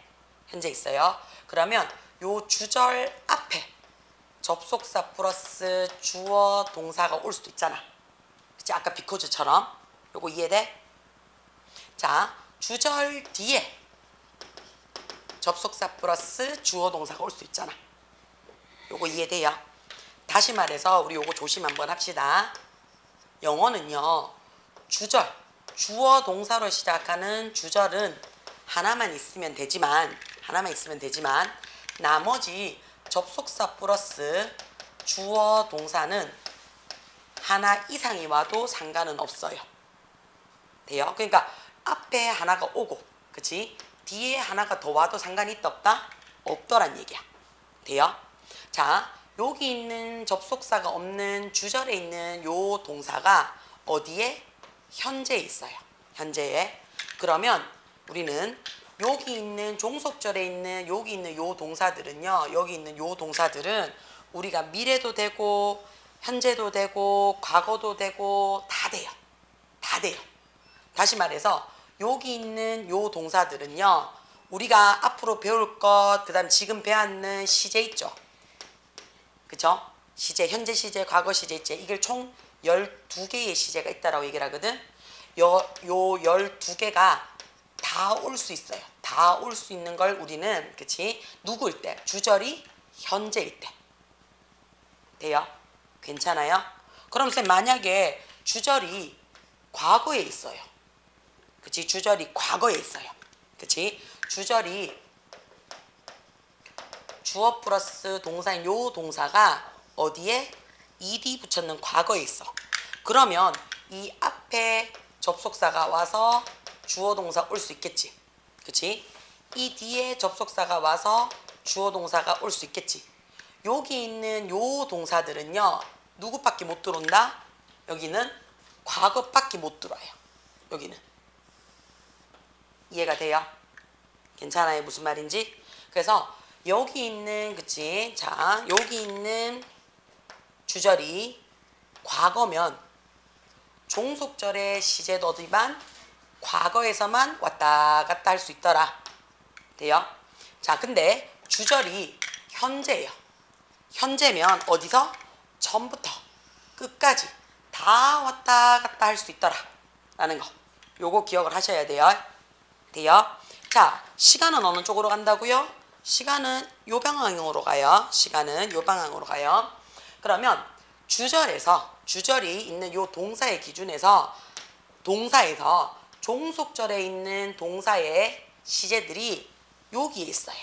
있어요. 그러면 요 주절 앞에 접속사 플러스 주어 동사가 올 수도 있잖아. 그치? 아까 비코즈처럼. 요거 이해돼? 자, 주절 뒤에 접속사 플러스 주어 동사가 올 수 있잖아. 요거 이해돼요? 다시 말해서 우리 요거 조심 한번 합시다. 영어는요, 주절, 주어 동사로 시작하는 주절은 하나만 있으면 되지만 나머지 접속사 플러스 주어 동사는 하나 이상이 와도 상관은 없어요. 돼요? 그러니까 앞에 하나가 오고, 그치? 뒤에 하나가 더 와도 상관이 있다 없다? 없더란 얘기야. 돼요? 자, 여기 있는 접속사가 없는 주절에 있는 요 동사가 어디에? 현재에 있어요. 현재에. 그러면 우리는 여기 있는 종속절에 있는 여기 있는 요 동사들은요. 여기 있는 요 동사들은 우리가 미래도 되고 현재도 되고 과거도 되고 다 돼요. 다 돼요. 다시 말해서 여기 있는 요 동사들은요. 우리가 앞으로 배울 것, 그 다음 지금 배웠는 시제 있죠. 그죠? 시제, 현재 시제, 과거 시제 있지. 이걸 총 12개의 시제가 있다라고 얘기를 하거든. 요 12개가 다 올 수 있어요. 다 올 수 있는 걸 우리는, 그치? 누구일 때? 주절이 현재일 때. 돼요? 괜찮아요? 그럼 쌤 만약에 주절이 과거에 있어요. 그치? 주절이 과거에 있어요. 그치? 주절이 주어 플러스 동사인 요 동사가 어디에? ed 붙였는 과거에 있어. 그러면 이 앞에 접속사가 와서 주어 동사 올 수 있겠지. 그치? 이 뒤에 접속사가 와서 주어 동사가 올 수 있겠지. 여기 있는 요 동사들은요. 누구밖에 못 들어온다? 여기는 과거밖에 못 들어와요. 여기는. 이해가 돼요? 괜찮아요? 무슨 말인지? 그래서 여기 있는 그치? 자, 여기 있는 주절이 과거면 종속절의 시제도 어디만? 과거에서만 왔다 갔다 할 수 있더라. 돼요? 자, 근데 주절이 현재예요. 현재면 어디서? 처음부터 끝까지 다 왔다 갔다 할 수 있더라. 라는 거. 요거 기억을 하셔야 돼요. 돼요? 자, 시간은 어느 쪽으로 간다고요? 시간은 요 방향으로 가요. 시간은 요 방향으로 가요. 그러면 주절이 있는 요 동사의 기준에서 동사에서 종속절에 있는 동사의 시제들이 여기에 있어요.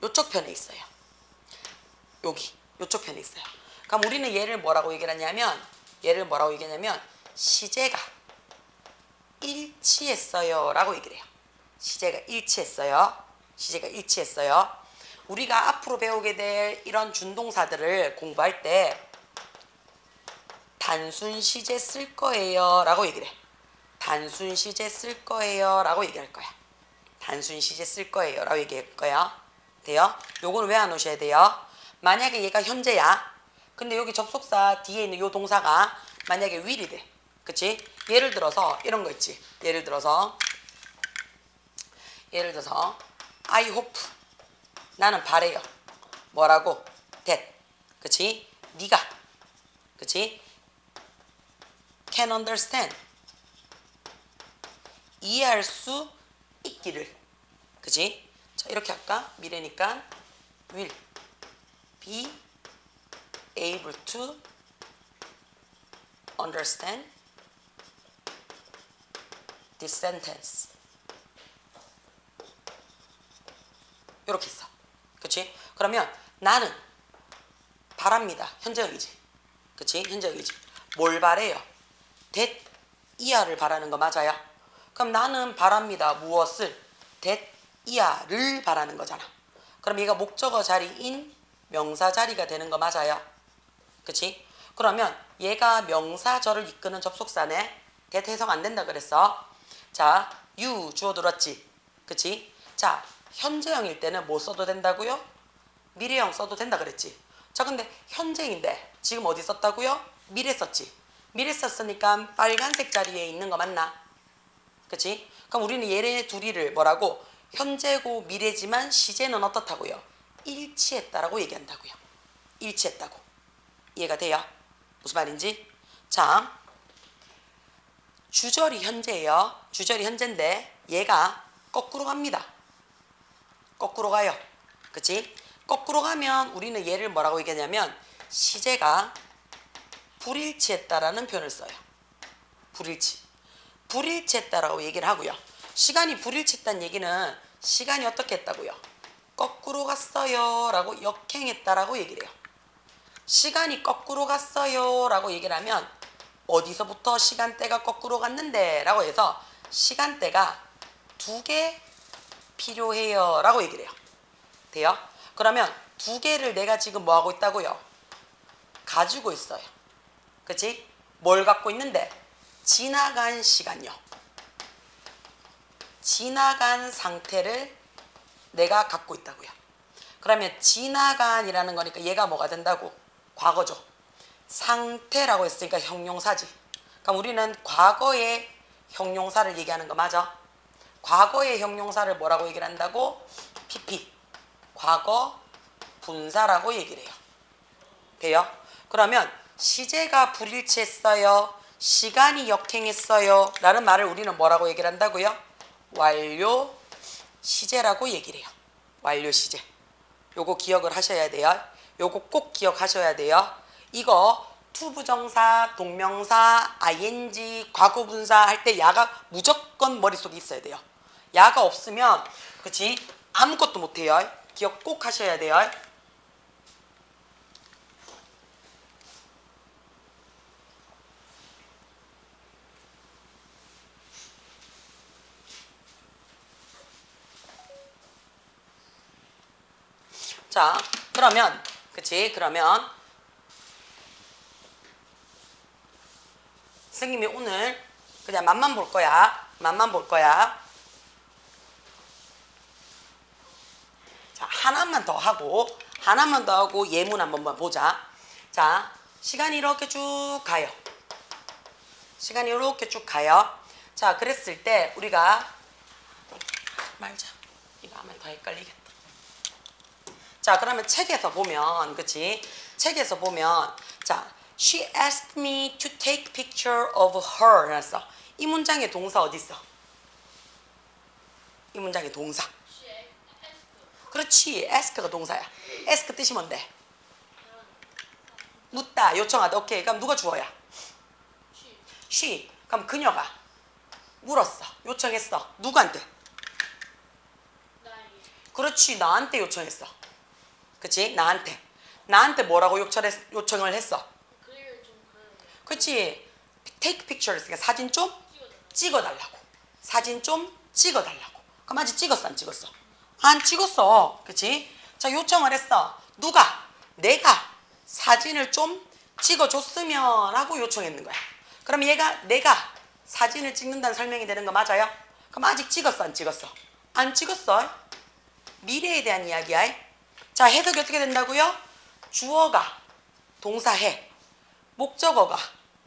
요쪽 편에 있어요. 여기 요쪽 편에 있어요. 그럼 우리는 얘를 뭐라고 얘기하냐면 시제가 일치했어요 라고 얘기를 해요. 시제가 일치했어요. 우리가 앞으로 배우게 될 이런 준동사들을 공부할 때 단순 시제 쓸 거예요 라고 얘기를 해. 단순 시제 쓸 거예요 라고 얘기할 거야. 단순 시제 쓸 거예요 라고 얘기할 거야. 돼요? 요거는 왜 안 오셔야 돼요? 만약에 얘가 현재야. 근데 여기 접속사 뒤에 있는 요 동사가 만약에 will이 돼. 그치? 예를 들어서 이런 거 있지. 예를 들어서 I hope 나는 바래요. 뭐라고? that. 그치? 네가. 그치? can understand 이해할 수 있기를. 그치? 자, 이렇게 할까? 미래니까 will be able to understand this sentence. 이렇게 했어. 그치? 그러면 나는 바랍니다. 현재형이지. 그치? 현재형이지. 뭘 바래요? that 이하를 바라는 거 맞아요? 그럼 나는 바랍니다. 무엇을? that 이하를 바라는 거잖아. 그럼 얘가 목적어 자리인 명사 자리가 되는 거 맞아요? 그치? 그러면 얘가 명사절을 이끄는 접속사네. that 해석 안 된다 그랬어. 자, you 주어 들었지? 그치? 자, 현재형일 때는 뭐 써도 된다고요? 미래형 써도 된다 그랬지? 자, 근데 현재인데 지금 어디 썼다고요? 미래 썼지? 미래 썼으니까 빨간색 자리에 있는 거 맞나? 그치? 그럼 우리는 얘네 둘이를 뭐라고? 현재고 미래지만 시제는 어떻다고요? 일치했다라고 얘기한다고요. 일치했다고. 이해가 돼요? 무슨 말인지? 자, 주절이 현재예요. 주절이 현재인데 얘가 거꾸로 갑니다. 거꾸로 가요. 그치? 거꾸로 가면 우리는 얘를 뭐라고 얘기하냐면 시제가 불일치했다라는 표현을 써요. 불일치했다라고 얘기를 하고요. 시간이 불일치했다는 얘기는 시간이 어떻게 했다고요? 거꾸로 갔어요 라고 역행했다라고 얘기를 해요. 시간이 거꾸로 갔어요 라고 얘기를 하면 어디서부터 시간대가 거꾸로 갔는데 라고 해서 시간대가 2개 필요해요 라고 얘기를 해요. 돼요? 그러면 2개를 내가 지금 뭐 하고 있다고요? 가지고 있어요. 그치? 뭘 갖고 있는데? 지나간 시간요. 지나간 상태를 내가 갖고 있다고요. 그러면 지나간이라는 거니까 얘가 뭐가 된다고? 과거죠. 상태라고 했으니까 형용사지. 그럼 우리는 과거의 형용사를 얘기하는 거 맞아? 과거의 형용사를 뭐라고 얘기를 한다고? PP. 과거 분사라고 얘기를 해요. 돼요? 그러면 시제가 불일치했어요. 시간이 역행했어요. 라는 말을 우리는 뭐라고 얘기를 한다고요? 완료 시제라고 얘기를 해요. 완료 시제. 요거 기억을 하셔야 돼요. 요거 꼭 기억하셔야 돼요. 이거 투부정사, 동명사, ing, 과거분사 할 때 야가 무조건 머릿속에 있어야 돼요. 야가 없으면 그치? 아무것도 못해요. 기억 꼭 하셔야 돼요. 자, 그러면 그치? 그러면 선생님이 오늘 그냥 맛만 볼 거야. 맛만 볼 거야. 자, 하나만 더 하고 예문 한번만 보자. 자, 시간이 이렇게 쭉 가요. 시간이 이렇게 쭉 가요. 자, 그랬을 때 우리가 말자. 이거 하면 더 헷갈리겠다. 자, 그러면 책에서 보면 그치? 책에서 보면 자, She asked me to take picture of her 했어. 이 문장의 동사 어디 있어? 이 문장의 동사. 그렇지. ask가 동사야. ask 뜻이 뭔데? 묻다, 요청하다. 오케이. 그럼 누가 주어야? she. 그럼 그녀가 물었어. 요청했어. 누구한테? 그렇지. 나한테 요청했어. 그치? 나한테 뭐라고 요청을 했어? 그치? take picture 했으니까 사진 좀 찍어달라고. 사진 좀 찍어달라고. 그럼 아직 찍었어? 안 찍었어? 안 찍었어. 그치? 자, 요청을 했어. 누가? 내가 사진을 좀 찍어줬으면 하고 요청했는 거야. 그럼 얘가 내가 사진을 찍는다는 설명이 되는 거 맞아요? 그럼 아직 찍었어? 안 찍었어? 안 찍었어. 미래에 대한 이야기야. 자, 해석이 어떻게 된다고요? 주어가 동사해. 목적어가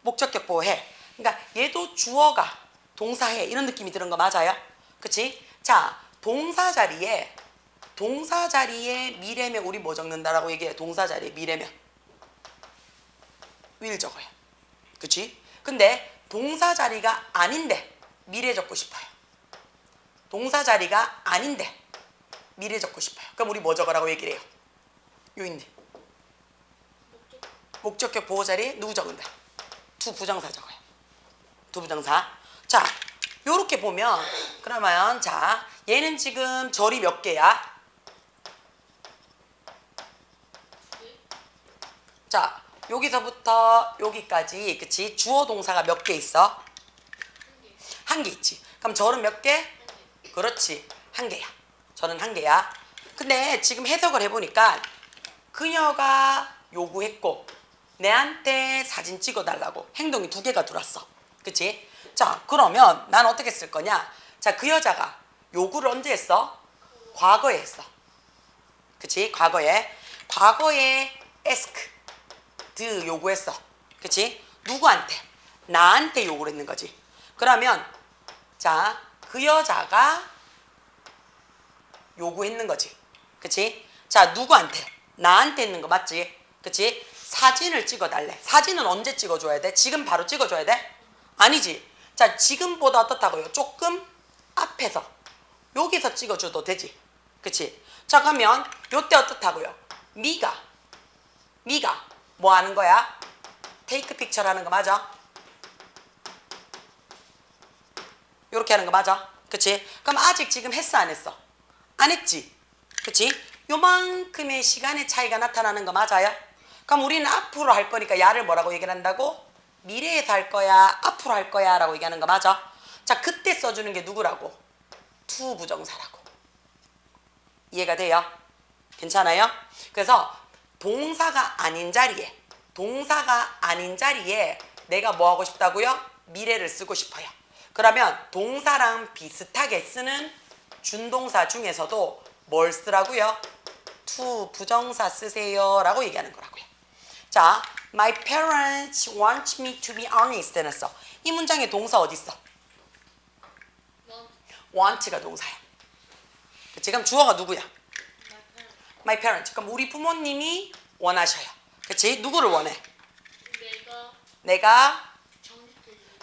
목적격 보호해. 그러니까 얘도 주어가 동사해. 이런 느낌이 드는 거 맞아요? 그치? 자, 동사 자리에 미래면 우리 뭐 적는다라고 얘기해? 동사 자리에 미래면 will 적어요. 그치? 근데 동사 자리가 아닌데 미래 적고 싶어요. 동사 자리가 아닌데 미래 적고 싶어요. 그럼 우리 뭐 적으라고 얘기를 해요? 요 있네. 목적격 보호 자리에 누구 적은다? 투 부정사 적어요. 투 부정사. 자, 요렇게 보면 그러면 자, 얘는 지금 절이 몇 개야? 자, 여기서부터 여기까지 그치? 주어 동사가 몇 개 있어? 한 개 있지. 그럼 절은 몇 개? 그렇지. 한 개야. 절은 한 개야. 근데 지금 해석을 해보니까 그녀가 요구했고 내한테 사진 찍어달라고 행동이 두 개가 들어왔어. 그치? 자, 그러면 난 어떻게 쓸 거냐? 자, 그 여자가 요구를 언제 했어? 과거에 했어. 그치? 과거에 ask 요구했어. 그치? 누구한테? 나한테 요구를 했는 거지. 그러면 자, 그 여자가 요구했는 거지. 그치? 자, 누구한테? 나한테 했는 거 맞지? 그치? 사진을 찍어달래. 사진은 언제 찍어줘야 돼? 지금 바로 찍어줘야 돼? 아니지. 자, 지금보다 어떻다고요? 조금 앞에서 여기서 찍어줘도 되지. 그치? 자, 그러면 요때 어떻다고요? 미가 뭐 하는 거야? 테이크 픽처 하는 거 맞아? 요렇게 하는 거 맞아? 그치? 그럼 아직 지금 했어 안 했어? 안 했지? 그치? 요만큼의 시간의 차이가 나타나는 거 맞아요? 그럼 우리는 앞으로 할 거니까 야를 뭐라고 얘기를 한다고? 미래에서 할 거야? 앞으로 할 거야? 라고 얘기하는 거 맞아? 자, 그때 써주는 게 누구라고? 투 부정사라고. 이해가 돼요? 괜찮아요? 그래서 동사가 아닌 자리에 내가 뭐 하고 싶다고요? 미래를 쓰고 싶어요. 그러면 동사랑 비슷하게 쓰는 준동사 중에서도 뭘 쓰라고요? 투 부정사 쓰세요 라고 얘기하는 거라고요. 자, my parents want me to be honest 해놨어. 이 문장의 동사 어디 있어? want가 동사야. 지금 주어가 누구야? my parents. 그럼 우리 부모님이 원하셔요. 그치? 누구를 원해? 내가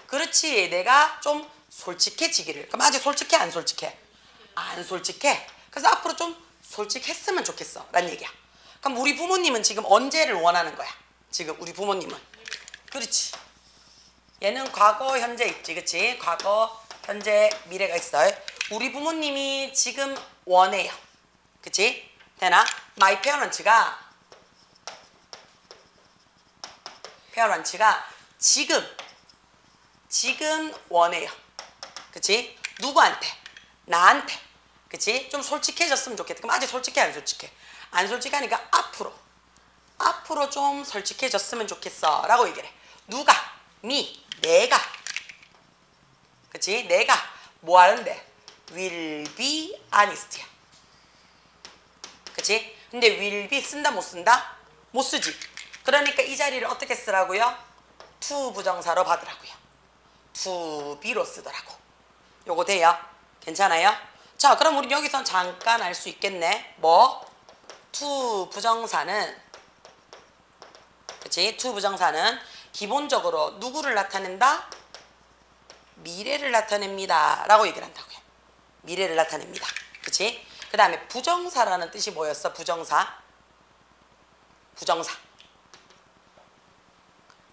그렇지. 내가 좀 솔직해지기를. 그럼 아직 솔직해 안 솔직해? 안 솔직해. 그래서 앞으로 좀 솔직했으면 좋겠어 라는 얘기야. 그럼 우리 부모님은 지금 언제를 원하는 거야? 지금 우리 부모님은 그렇지. 얘는 과거, 현재 있지, 그치? 과거, 현재, 미래가 있어요. 우리 부모님이 지금 원해요. 그치? 되나? My parents가 지금 원해요. 그치? 누구한테? 나한테. 그치? 좀 솔직해졌으면 좋겠다. 그럼 아직 솔직해, 안 솔직해? 안 솔직하니까 앞으로 좀 솔직해졌으면 좋겠어 라고 얘기를 해. 누가? me, 내가. 그치? 내가 뭐 하는데? will be honest야. 그치? 근데 will be 쓴다 못 쓴다? 못 쓰지. 그러니까 이 자리를 어떻게 쓰라고요? to 부정사로 받으라고요. to be로 쓰더라고. 요거 돼요? 괜찮아요? 자, 그럼 우리 여기서 잠깐 알 수 있겠네. 뭐? to 부정사는, 그치? to 부정사는 기본적으로 누구를 나타낸다? 미래를 나타냅니다 라고 얘기를 한다고요. 미래를 나타냅니다. 그치? 그 다음에 부정사라는 뜻이 뭐였어?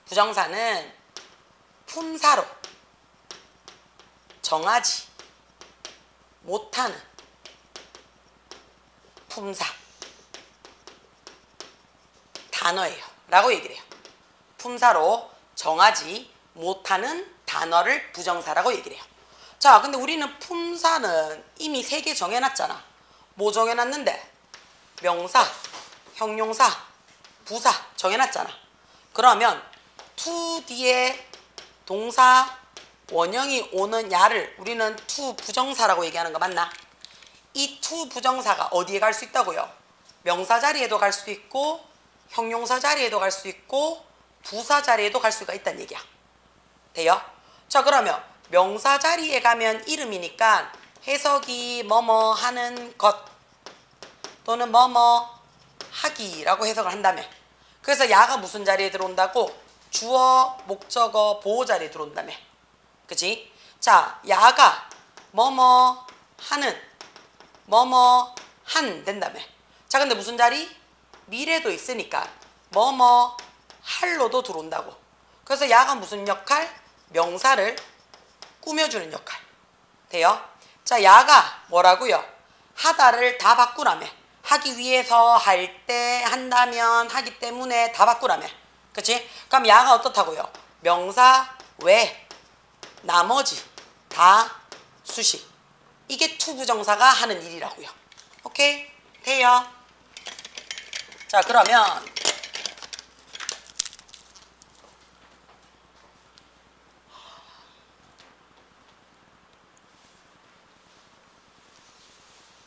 부정사는 품사로 정하지 못하는 품사 단어예요 라고 얘기를 해요. 품사로 정하지 못하는 단어를 부정사라고 얘기를 해요. 자, 근데 우리는 품사는 이미 3개 정해놨잖아. 뭐 정해놨는데? 명사, 형용사, 부사 정해놨잖아. 그러면 to 뒤에 동사 원형이 오는 야를 우리는 to 부정사라고 얘기하는 거 맞나? 이 to 부정사가 어디에 갈 수 있다고요? 명사 자리에도 갈 수 있고 형용사 자리에도 갈 수 있고 부사 자리에도 갈 수가 있다는 얘기야. 돼요? 자, 그러면 명사 자리에 가면 이름이니까 해석이 뭐뭐 하는 것 또는 뭐뭐 하기라고 해석을 한다며. 그래서 야가 무슨 자리에 들어온다고? 주어, 목적어, 보호 자리에 들어온다며. 그치? 자, 야가 뭐뭐 하는, 뭐뭐 한 된다며. 자, 근데 무슨 자리? 미래도 있으니까 뭐뭐 할로도 들어온다고. 그래서 야가 무슨 역할? 명사를 꾸며주는 역할. 돼요? 자, 야가 뭐라고요? 하다를 다 바꾸라며. 하기 위해서, 할 때, 한다면, 하기 때문에 다 바꾸라며. 그치? 그럼 야가 어떻다고요? 명사 외 나머지 다 수식. 이게 to 부정사가 하는 일이라고요. 오케이? 돼요? 자,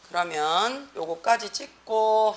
그러면 요거까지 찍고